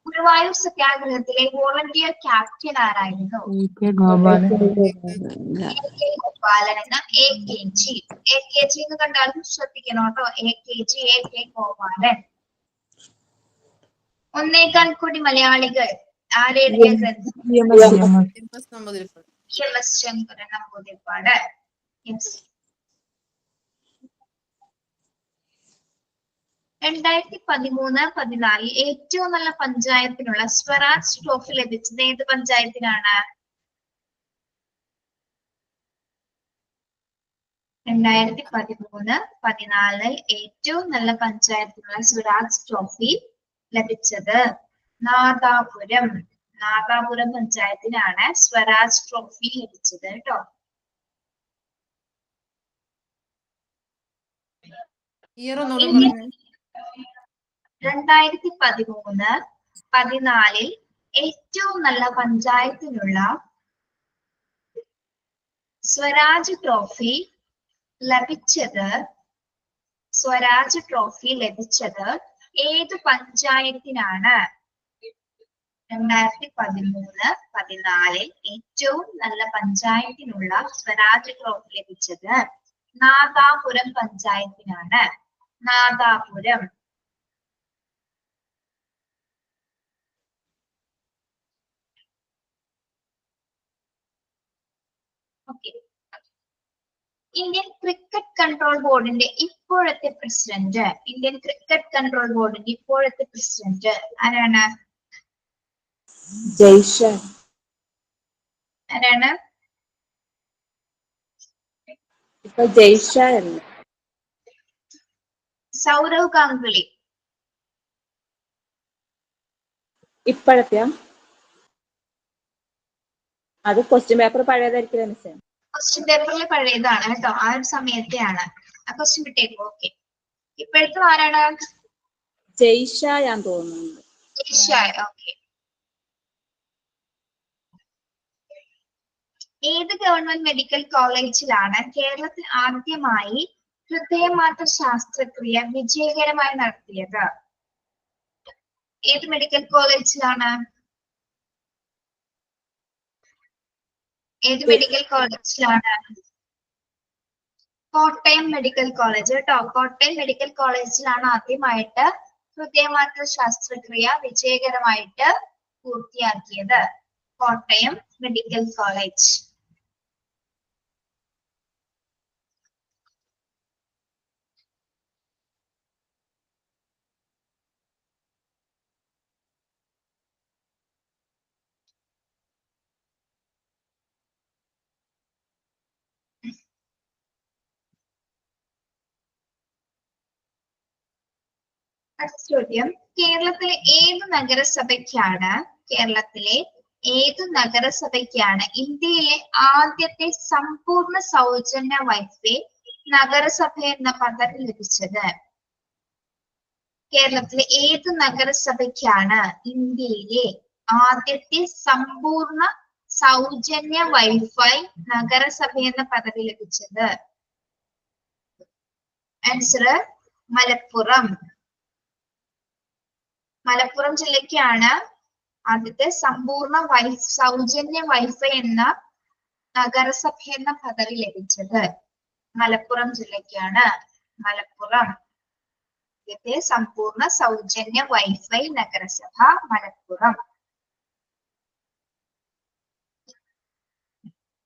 ഗുരുവായൂർ സത്യാഗ്രഹത്തിലെ വോളണ്ടിയർ ക്യാപ്റ്റൻ ആരായിരുന്നു? ഗോപാലൻ. ഗോപാലൻ എന്ന AKG എന്ന് കണ്ടാലും ശ്രദ്ധിക്കണം കേട്ടോ. AKG ഗോപാലൻ. 1.25 കോടി മലയാളികൾ ആരെഴുതിയ ഗ്രന്ഥം? EMS ശങ്കരൻ നമ്പൂതിരിപ്പാട്. 2013-14 ഏറ്റവും നല്ല പഞ്ചായത്തിനുള്ള സ്വരാജ് ട്രോഫി ലഭിച്ചത് ഏത് പഞ്ചായത്തിനാണ്? 2013-14 ഏറ്റവും നല്ല പഞ്ചായത്തിനുള്ള സ്വരാജ് ട്രോഫി ലഭിച്ചത് നാദാപുരം പഞ്ചായത്തിനാണ് സ്വരാജ് ട്രോഫി ലഭിച്ചത് കേട്ടോ. 2013-14 ഏറ്റവും നല്ല പഞ്ചായത്തിനുള്ള സ്വരാജ് ട്രോഫി ലഭിച്ചത് ഏത് പഞ്ചായത്തിനാണ്? 2013-14 ഏറ്റവും നല്ല പഞ്ചായത്തിനുള്ള സ്വരാജ് ട്രോഫി ലഭിച്ചത് നാദാപുരം പഞ്ചായത്തിനാണ്. നാദാപുരം. ഇന്ത്യൻ ക്രിക്കറ്റ് കൺട്രോൾ ബോർഡിന്റെ ഇപ്പോഴത്തെ പ്രസിഡന്റ് ആരാണ്? ആരാണ്? സൗരവ് ഗാംഗുലി. ഇപ്പോഴത്തെയാ? അത് ക്വസ്റ്റ്യൻ പേപ്പർ പഴയതായിരിക്കില്ല മിസ്സേ. ക്വസ്റ്റ്യൻ പേപ്പറിൽ പഴയതാണ് കേട്ടോ. ആ ഒരു സമയത്തെയാണ്. ആ ക്വസ്റ്റ്യൻ വിട്ടേക്കും. ഓക്കെ. ഇപ്പോഴത്തെ ആരാണ്? ജയ്ഷായാന്ന് തോന്നുന്നു. ഓക്കെ. ഏത് ഗവൺമെന്റ് മെഡിക്കൽ കോളേജിലാണ് കേരളത്തിൽ ആദ്യമായി ഹൃദയമാറ്റ ശസ്ത്രക്രിയ വിജയകരമായി നടത്തിയത്? ഏത് മെഡിക്കൽ കോളേജിലാണ്? കോട്ടയം മെഡിക്കൽ കോളേജ് കേട്ടോ. കോട്ടയം മെഡിക്കൽ കോളേജിലാണ് ആദ്യമായിട്ട് ഹൃദയമാറ്റ ശസ്ത്രക്രിയ വിജയകരമായിട്ട് പൂർത്തിയാക്കിയത്. Kottayam medical college. അടുത്ത ചോദ്യം. കേരളത്തിലെ ഏത് നഗരസഭയ്ക്കാണ് ഏതു നഗരസഭയ്ക്കാണ് ഇന്ത്യയിലെ ആദ്യത്തെ സമ്പൂർണ്ണ സൗജന്യ വൈഫൈ നഗരസഭ എന്ന പദവി ലഭിച്ചത്? കേരളത്തിലെ ഏതു നഗരസഭയ്ക്കാണ് ഇന്ത്യയിലെ ആദ്യത്തെ സമ്പൂർണ്ണ സൗജന്യ വൈഫൈ നഗരസഭ എന്ന പദവി ലഭിച്ചത്? ആൻസർ മലപ്പുറം. മലപ്പുറം ജില്ലയ്ക്കാണ് ആദ്യത്തെ സമ്പൂർണ്ണ സൗജന്യ വൈഫൈ എന്ന നഗരസഭ എന്ന പദവി ലഭിച്ചത്. മലപ്പുറം ജില്ലയ്ക്കാണ് മലപ്പുറം ആദ്യത്തെ സമ്പൂർണ്ണ സൗജന്യ വൈഫൈ നഗരസഭ മലപ്പുറം.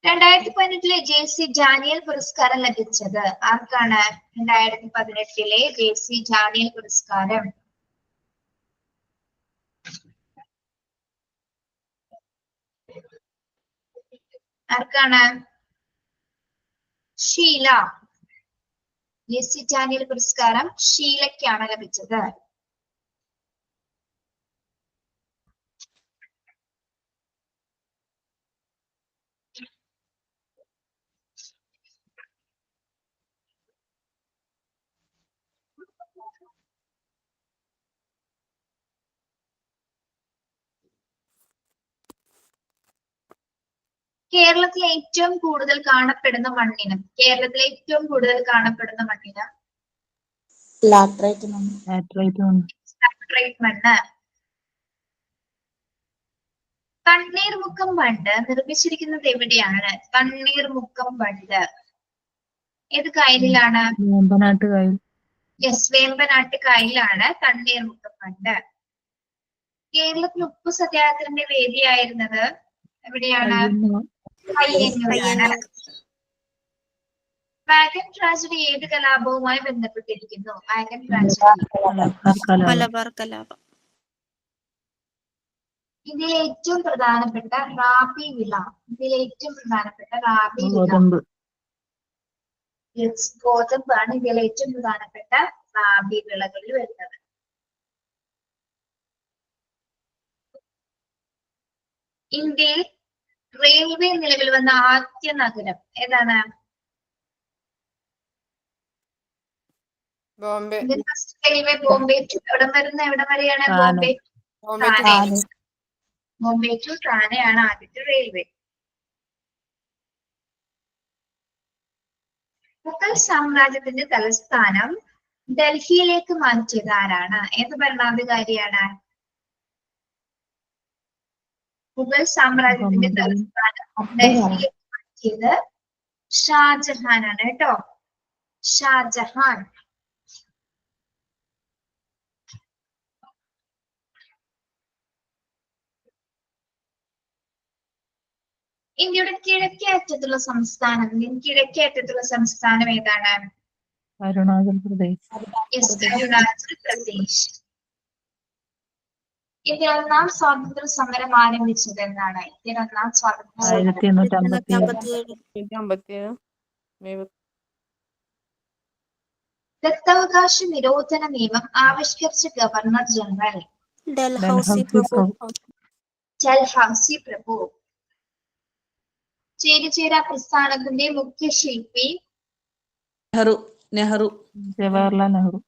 2018 JC ഡാനിയൽ പുരസ്കാരം ലഭിച്ചത് ആർക്കാണ്? 2018 JC ഡാനിയൽ പുരസ്കാരം ആർക്കാണ്? ഷീല. JC ഡാനിയൽ പുരസ്കാരം ഷീലയ്ക്കാണ് ലഭിച്ചത്. കേരളത്തിലെ ഏറ്റവും കൂടുതൽ കാണപ്പെടുന്ന മണ്ണിനം? കേരളത്തിലെ ഏറ്റവും കൂടുതൽ കാണപ്പെടുന്ന മണ്ണിനം? ലാറ്ററൈറ്റ് മണ്ണ്. തണ്ണീർമുക്കം ബണ്ട് നിർമ്മിച്ചിരിക്കുന്നത് എവിടെയാണ്? തണ്ണീർമുക്കം ബണ്ട് ഏത് കായലിലാണ്? യെസ്, വേമ്പനാട്ട് കായലിലാണ് തണ്ണീർമുക്കം ബണ്ട്. കേരളത്തിൽ ഉപ്പു സത്യാഗ്രഹത്തിന്റെ വേദിയായിരുന്നത് എവിടെയാണ്? പയ്യന്നൂരാണ്. വാഗൻ ട്രാജഡി ഏത് കലാപവുമായി ബന്ധപ്പെട്ടിരിക്കുന്നു? വാഗൻ ട്രാജഡി മലബാർ കലാപം. ഇതിലെ ഏറ്റവും പ്രധാനപ്പെട്ട റാബി വിള? ഇതിലെ ഏറ്റവും പ്രധാനപ്പെട്ട റാബി വിള ഗോതമ്പാണ്. ഇതിലെ ഏറ്റവും പ്രധാനപ്പെട്ട റാബി വിളകളിൽ വരുന്നത്. ഇന്ത്യയിൽ റെയിൽവേ നിലവിൽ വന്ന ആദ്യ നഗരം ഏതാണ്? ബോംബെ. റെയിൽവേ ബോംബെ ടു എവിടെ വരെയാണ്? ബോംബെ ടു താനെയാണ് ആദ്യത്തെ റെയിൽവേ. മുഗൾ സാമ്രാജ്യത്തിന്റെ തലസ്ഥാനം ഡൽഹിയിലേക്ക് മാറ്റിയത് ആരാണ്? ഏത് ഭരണാധികാരിയാണ്? മുഗൾ സാമ്രാജ്യത്തിന്റെ തലസ്ഥാനം ഡൽഹിയിലേക്ക് മാറ്റിയത് ഷാജഹാനാണ് കേട്ടോ. ഷാജഹാൻ. ഇന്ത്യയുടെ കിഴക്കേ അറ്റത്തുള്ള സംസ്ഥാനം ഏതാണ്? അരുണാചൽ പ്രദേശ്. അരുണാചൽ പ്രദേശ്. ഇന്ത്യ ഒന്നാം സ്വാതന്ത്ര്യ സമരം ആരംഭിച്ചത് എന്നാണ്? ഇന്ത്യ ഒന്നാം സ്വാതന്ത്ര്യ സമരം 1857. ദത്തവകാശ നിരോധന നിയമം ആവിഷ്കരിച്ച ഗവർണർ ജനറൽ? ഡൽഹൌസി പ്രഭു. ചേരിചേര പ്രസ്ഥാനത്തിന്റെ മുഖ്യ ശില്പി? ജവഹർലാൽ നെഹ്റു.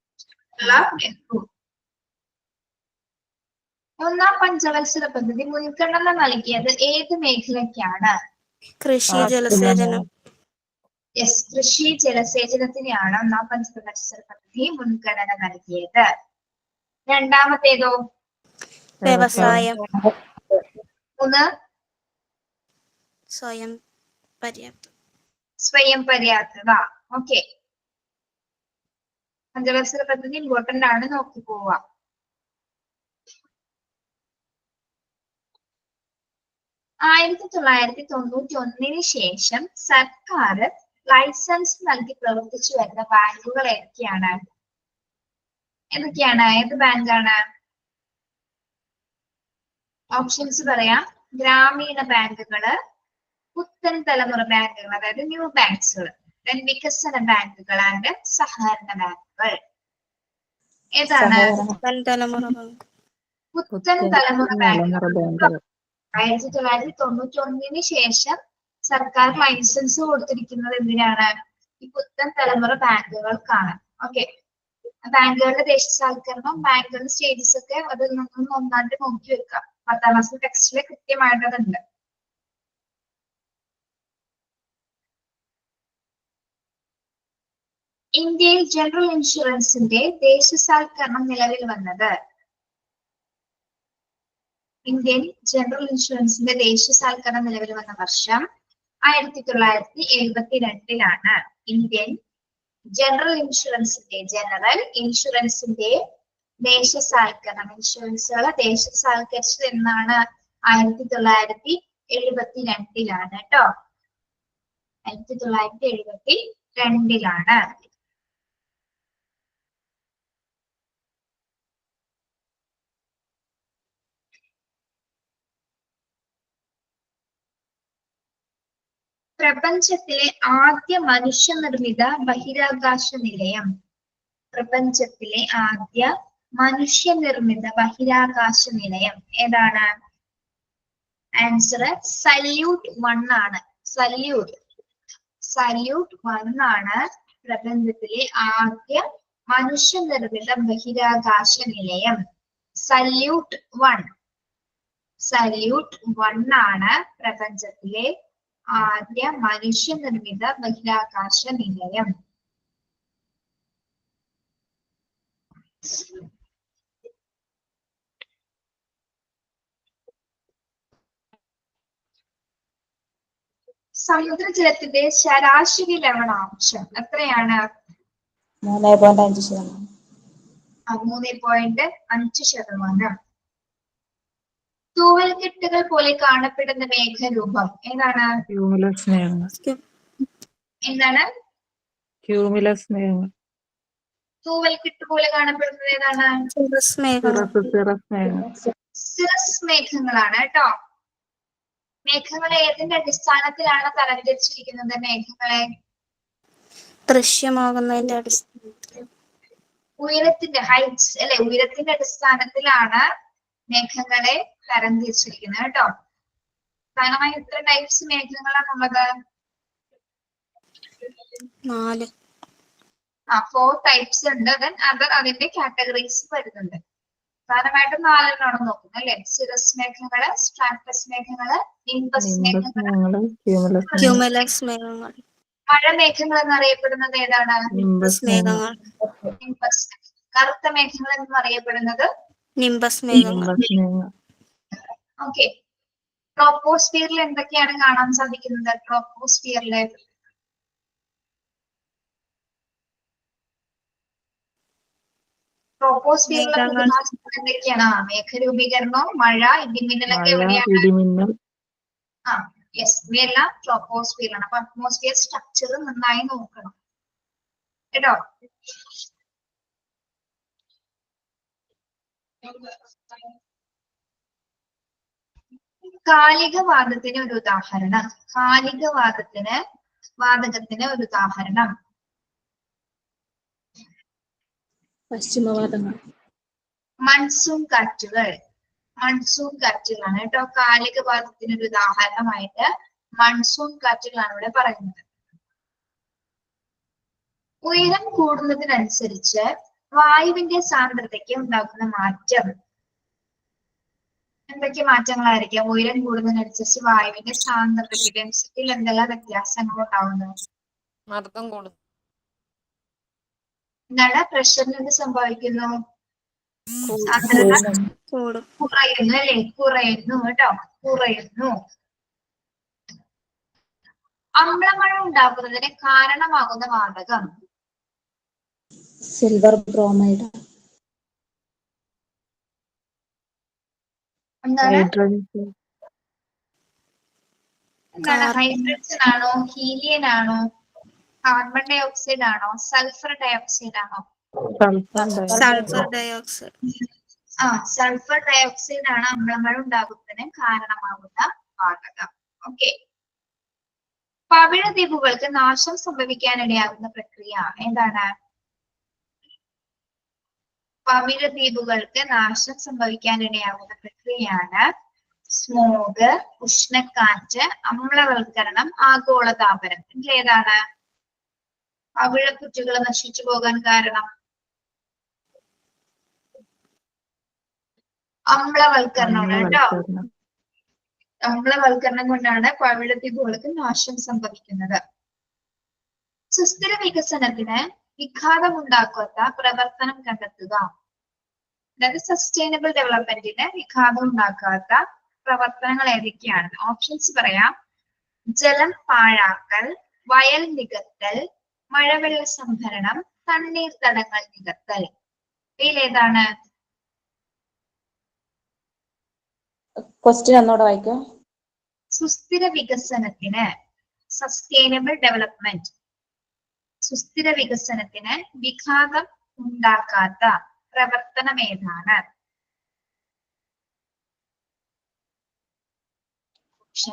ഒന്നാം പഞ്ചവത്സര പദ്ധതി മുൻഗണന നൽകിയത് ഏത് മേഖലയ്ക്കാണ്? കൃഷി ജലസേചനം. യെസ്, കൃഷി ജലസേചനത്തിനെയാണ് ഒന്നാം പഞ്ചവത്സര പദ്ധതി മുൻഗണന നൽകിയത്. രണ്ടാമത്തേതോ? വ്യവസായം. 3 സ്വയം പര്യാപ്തത. ഓക്കെ, പഞ്ചവത്സര പദ്ധതി ഇമ്പോർട്ടന്റ് ആണ്, നോക്കി പോവാ. ആയിരത്തി 1991 ശേഷം സർക്കാർ ലൈസൻസ് നൽകി പ്രവർത്തിച്ചു വരുന്ന ബാങ്കുകൾ ഏതൊക്കെയാണ്? ഏത് ബാങ്കാണ്? ഓപ്ഷൻസ് പറയാം. ഗ്രാമീണ ബാങ്കുകള്, പുത്തൻ തലമുറ ബാങ്കുകൾ അതായത് ന്യൂ ബാങ്ക്സുകൾ, വികസന ബാങ്കുകൾ ആൻഡ് സഹകരണ ബാങ്കുകൾ. ഏതാണ്? തലമുറ. പുത്തൻ തലമുറ ബാങ്കുകൾ. 1991 ശേഷം സർക്കാർ ലൈസൻസ് കൊടുത്തിരിക്കുന്നത് എന്തിനാണ്? ഈ പുത്തൻ തലമുറ ബാങ്കുകൾക്കാണ്. ഓക്കെ, ബാങ്കുകളുടെ ദേശസാൽക്കരണം, ബാങ്കുകളുടെ സ്റ്റേജസ് ഒക്കെ അതിൽ നിന്നും ഒന്നാണ്ട് നോക്കി വെക്കാം. 10ാം ക്ലാസ് ടെക്സ്റ്റില് കൃത്യമായിട്ടതുണ്ട്. ഇന്ത്യയിൽ ജനറൽ ഇൻഷുറൻസിന്റെ ദേശസാൽക്കരണം നിലവിൽ വന്നത്? ഇന്ത്യൻ ജനറൽ ഇൻഷുറൻസിന്റെ ദേശസാൽക്കരണം നിലവിൽ വന്ന വർഷം 1972 ഇന്ത്യൻ ജനറൽ ഇൻഷുറൻസിന്റെ ദേശസാൽക്കരണം, ഇൻഷുറൻസുകളെ ദേശസാൽക്കരിച്ചത് എന്നാണ്? 1972 കേട്ടോ. 1972. പ്രപഞ്ചത്തിലെ ആദ്യ മനുഷ്യനിർമ്മിത ബഹിരാകാശ നിലയം? പ്രപഞ്ചത്തിലെ ആദ്യ മനുഷ്യനിർമ്മിത ബഹിരാകാശ നിലയം ഏതാണ്? ആൻസർ സല്യൂട്ട് 1 ആണ്. സല്യൂട്ട് 1 ആണ് പ്രപഞ്ചത്തിലെ ആദ്യ മനുഷ്യനിർമ്മിത ബഹിരാകാശ നിലയം. സല്യൂട്ട് 1 ആണ് പ്രപഞ്ചത്തിലെ ആദ്യ മനുഷ്യനിർമ്മിത ബഹിരാകാശ നിലയം. സമുദ്രജലത്തിന്റെ ശരാശരി ലവണാംശം എത്രയാണ്? 3.5%. 3.5%. തൂവൽക്കെട്ടുകൾ പോലെ കാണപ്പെടുന്ന മേഘരൂപം ഏതാണ്? ക്യൂമുലസ് മേഘങ്ങൾ. എന്താണ്? ക്യൂമുലസ് മേഘങ്ങൾ. തൂവൽക്കെട്ട് പോലെ കാണപ്പെടുന്നത് ഏതാണ്? സിറസ് മേഘങ്ങൾ. സിറസ് മേഘങ്ങളാണ് കേട്ടോ. മേഘങ്ങളെ ഏതിന്റെ അടിസ്ഥാനത്തിലാണ് തരംതിരിച്ചിരിക്കുന്നത്? മേഘങ്ങളെ ദൃശ്യമാകുന്നതിന്റെ അടിസ്ഥാനത്തിൽ. ഉയരത്തിന്റെ ഹൈറ്റ്സ് അല്ലെ, ഉയരത്തിന്റെ അടിസ്ഥാനത്തിലാണ് മേഘങ്ങളെ തരംതിരിച്ചിരിക്കുന്നത് കേട്ടോ. പ്രധാനമായും എത്ര ടൈപ്സ് മേഘങ്ങളാണുള്ളത്? 4. 4 ടൈപ്സ് ഉണ്ട്. ദെൻ അതർ അതിന്റെ കാറ്റഗറീസ് വരുന്നുണ്ട്. പ്രധാനമായിട്ടും 4 എണ്ണമാണ് നോക്കുന്നത് അല്ലെ. സിറസ് മേഘങ്ങള്, സ്ട്രാറ്റസ് മേഘങ്ങള്, നിംബസ് മേഘങ്ങള്, ക്യൂമുലസ് മേഘങ്ങൾ. മഴ മേഘങ്ങൾ എന്നറിയപ്പെടുന്നത് ഏതാണ്? നിംബസ് മേഘങ്ങൾ. നിംബസ്. കറുത്ത മേഘങ്ങൾ എന്ന് അറിയപ്പെടുന്നത് നിംബസ് മേഘങ്ങൾ. ഓക്കെ. ട്രോപ്പോസ്ഫിയറിൽ എന്തൊക്കെയാണ് കാണാൻ സാധിക്കുന്നത്? ട്രോപ്പോസ്ഫിയറിലെ എന്തൊക്കെയാണ്? മേഘരൂപീകരണവും മഴ, ഇടിമിന്നലൊക്കെ എവിടെയാണ്? യെസ്, ഇവയെല്ലാം ട്രോപ്പോസ്ഫിയറാണ്. അപ്പൊ അറ്റ്മോസ്ഫിയർ സ്ട്രക്ചർ നന്നായി നോക്കണം കേട്ടോ. കാലികവാദത്തിന് ഒരു ഉദാഹരണം. വാതകത്തിന് ഒരു ഉദാഹരണം. പശ്ചിമവാതങ്ങൾ. മൺസൂൺ കാറ്റുകളാണ് കേട്ടോ. കാലികവാദത്തിന് ഒരു ഉദാഹരണമായിട്ട് മൺസൂൺ കാറ്റുകളാണ് ഇവിടെ പറയുന്നത്. ഉയരം കൂടുന്നതിനനുസരിച്ച് വായുവിന്റെ സാന്ദ്രതയ്ക്ക് ഉണ്ടാകുന്ന മാറ്റം. എന്തൊക്കെ മാറ്റങ്ങളായിരിക്കാം? ഉയരം കൂടുന്നതിനനുസരിച്ച് വായുവിന്റെ സാന്ദ്രതയ്ക്ക്, ഡെൻസിറ്റിയിൽ എന്തെല്ലാം വ്യത്യാസങ്ങൾ ഉണ്ടാവുന്നു? മർദ്ദം കൂടും. എന്താണ്? പ്രഷറിന് എന്ത് സംഭവിക്കുന്നു? സാന്ദ്രത കുറയുന്നു അല്ലെ. കുറയുന്നു കേട്ടോ, കുറയുന്നു. അമ്ലമഴ ഉണ്ടാകുന്നതിന് കാരണമാകുന്ന വാതകം? Silver bromide. എന്താണ്? ഹൈഡ്രജൻ ആണോ, ഹീലിയൻ ആണോ, കാർബൺ ഡൈ ഓക്സൈഡ് ആണോ, സൾഫർ ഡൈ ഓക്സൈഡ് ആണോ? Sulphur dioxide. Sulphur dioxide ആണ് അമ്ലമഴ ഉണ്ടാകുന്നതിന് കാരണമാകുന്ന വാതകം. ഓക്കെ. പവിഴദ്വീപുകൾക്ക് നാശം സംഭവിക്കാനിടയാകുന്ന പ്രക്രിയ എന്താണ്? പവിഴദ്വീപുകൾക്ക് നാശം സംഭവിക്കാനിടയാകുന്ന പ്രക്രിയയാണ് സ്മോഗ്, ഉഷ്ണക്കാറ്റ്, അമ്ലവൽക്കരണം, ആഗോളതാപനം. ഇതിലേതാണ് പവിഴപ്പുറ്റുകൾ നശിച്ചു പോകാൻ കാരണം? അമ്ലവൽക്കരണമാണ് കേട്ടോ. അമ്ലവൽക്കരണം. അമ്ലവൽക്കരണം കൊണ്ടാണ് പവിഴദ്വീപുകൾക്ക് നാശം സംഭവിക്കുന്നത്. സുസ്ഥിര വികസനത്തിന് വിഘാതമുണ്ടാക്കാത്ത പ്രവർത്തനം കണ്ടെത്തുക. അതായത് സസ്റ്റൈനബിൾ ഡെവലപ്മെന്റിന് വിഘാതം ഉണ്ടാക്കാത്ത പ്രവർത്തനങ്ങൾ ഏതൊക്കെയാണ്? ഓപ്ഷൻസ് പറയാം. ജലം പാഴാക്കൽ, വയൽ നികത്തൽ, മഴവെള്ള സംഭരണം, തണ്ണീർത്തടങ്ങൾ നികത്തൽ. ഇതിലേതാണ്? ക്വസ്റ്റ്യൻ ഒന്നുകൂടെ വായിക്കോ. സുസ്ഥിര വികസനത്തിന്, സസ്റ്റൈനബിൾ ഡെവലപ്മെന്റ്, സുസ്ഥിര വികസനത്തിന് വിഘാതം ഉണ്ടാക്കാത്ത പ്രവർത്തനം ഏതാണ്?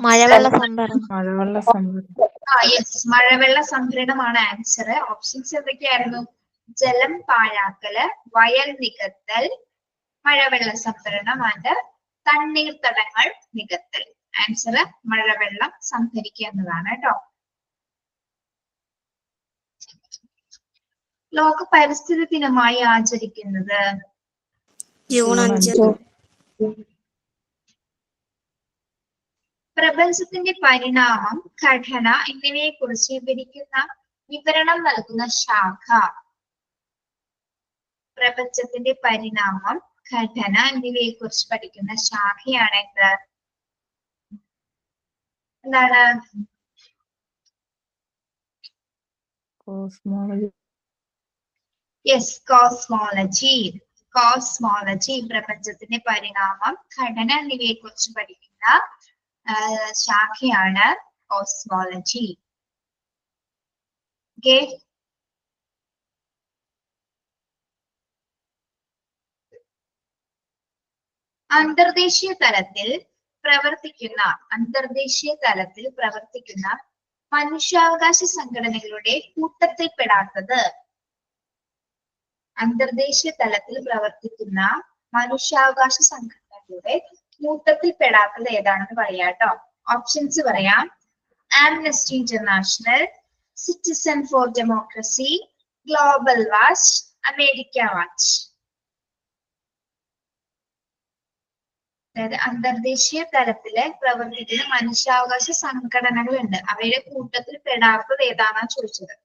മഴവെള്ള സംഭരണം. മഴവെള്ള സംഭരണം. യെസ്, മഴവെള്ള സംഭരണമാണ് ആൻസർ. ഓപ്ഷൻസ് എന്തൊക്കെയായിരുന്നു? ജലം പാഴാക്കല്, വയൽ നികത്തൽ, മഴവെള്ള സംഭരണം ആൻഡ് തണ്ണീർത്തടങ്ങൾ നികത്തൽ. ആൻസർ മഴവെള്ളം സംഭരിക്കുക എന്നതാണ് കേട്ടോ. ലോക പരിസ്ഥിതി ദിനമായി ആചരിക്കുന്നത് ജൂൺ 5. പ്രപഞ്ചത്തിന്റെ പരിണാമം, ഘടന എന്നിവയെ കുറിച്ച് വിവരണം നൽകുന്ന ശാഖ. പ്രപഞ്ചത്തിന്റെ പരിണാമം, ഘടന എന്നിവയെ കുറിച്ച് പഠിക്കുന്ന ശാഖയാണ് എന്ത്? എന്താണ്? കോസ്മോളജി. Yes, cosmology. കോസ്മോളജി പ്രപഞ്ചത്തിന്റെ പരിണാമം, ഘടന എന്നിവയെ കുറിച്ച് പഠിക്കുന്ന ശാഖയാണ് കോസ്മോളജി. ഓക്കെ, അന്തർദേശീയ തലത്തിൽ പ്രവർത്തിക്കുന്ന മനുഷ്യാവകാശ സംഘടനകളുടെ കൂട്ടത്തിൽപ്പെടാത്തത്. അന്തർദേശീയ തലത്തിൽ പ്രവർത്തിക്കുന്ന മനുഷ്യാവകാശ സംഘടനകളുടെ കൂട്ടത്തിൽപ്പെടാത്തത് ഏതാണെന്ന് പറയാം കേട്ടോ. ഓപ്ഷൻസ് പറയാം. Amnesty international, citizen for democracy, global watch, America watch. അതായത് അന്തർദേശീയ തലത്തില് പ്രവർത്തിക്കുന്ന മനുഷ്യാവകാശ സംഘടനകളുണ്ട്, അവയുടെ കൂട്ടത്തിൽ പെടാത്തത് ഏതാണെന്നാണ് ചോദിച്ചത്.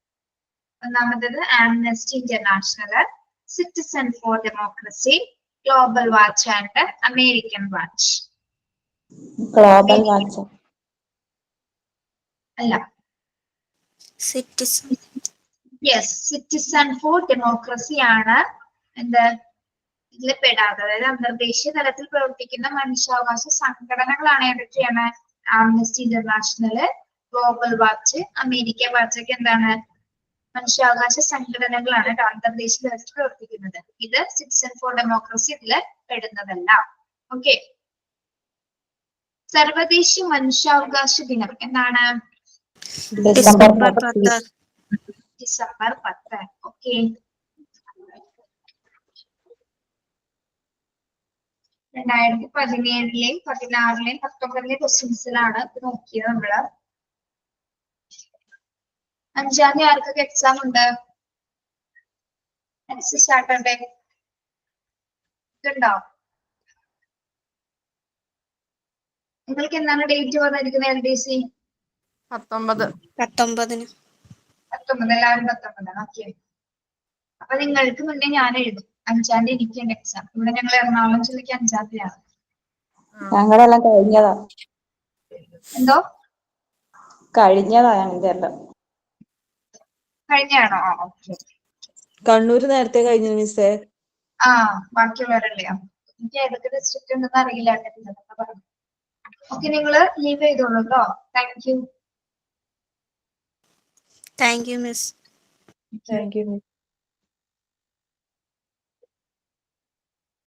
ഒന്നാമത്തത് amnesty international, citizen for democracy, global watch and American watch. Global watch അല്ല, citizen. Yes, citizen for democracy ആണ് എന്ത് ഇതിൽ പെടാത്തത്. അതായത് അന്തർദേശീയ തലത്തിൽ പ്രവർത്തിക്കുന്ന മനുഷ്യാവകാശ സംഘടനകളാണ് ഏതൊക്കെയാണ്? Amnesty international, global watch, America watch ഒക്കെ എന്താണ്? മനുഷ്യാവകാശ സംഘടനകളാണ് അന്തർദേശീയ തലത്തിൽ പ്രവർത്തിക്കുന്നത്. ഇത് സിറ്റിസൺ ഫോർ ഡെമോക്രസി ഇതില് പെടുന്നതല്ല. ഓക്കെ, സർവദേശീയ മനുഷ്യാവകാശ ദിനം എന്നാണ്? ഡിസംബർ 10. ഡിസംബർ 10. ഓക്കെ, 2017-ലെയും 2016-ലെയും 2019-ലെയും ക്വസ്റ്റ്യൻസിലാണ് ഇത് നോക്കിയത് നമ്മള്. 5-ാം തീയതി ആർക്കൊക്കെ എക്സാം ഉണ്ട്? നെക്സ്റ്റ് സാറ്റർഡേ ഉണ്ടോ? നിങ്ങൾക്ക് എന്താണ് ഡേറ്റ് വന്നിരിക്കുന്നത്? LDC 19. 19. എല്ലാവരും 19. ഓക്കെ, അപ്പൊ നിങ്ങൾക്ക് മുന്നേ ഞാൻ എഴുതും. 5-ാം തീയതി എനിക്കുണ്ട് എക്സാം. ഇവിടെ ഞങ്ങൾ എറണാകുളം ജില്ലയ്ക്ക് 5-ാം തീയതിയാണ്. ഞങ്ങളെല്ലാം കഴിഞ്ഞതാ. എന്തോ ഞങ്ങൾക്കെല്ലാം കഴിഞ്ഞാണോ? ഓക്കെ. കണ്ണൂര് നേരത്തെ കഴിഞ്ഞു മിസ്സേ. ബാക്കിയുള്ളവരല്ലേ? എനിക്ക് ഏതൊക്കെ ഡിസ്ട്രിക്ട് ഉണ്ടെന്ന് അറിയില്ല. ഓക്കെ, നിങ്ങള് ലീവ് ചെയ്തോളൂ കേട്ടോ. Thank you. Thank you miss. Thank you.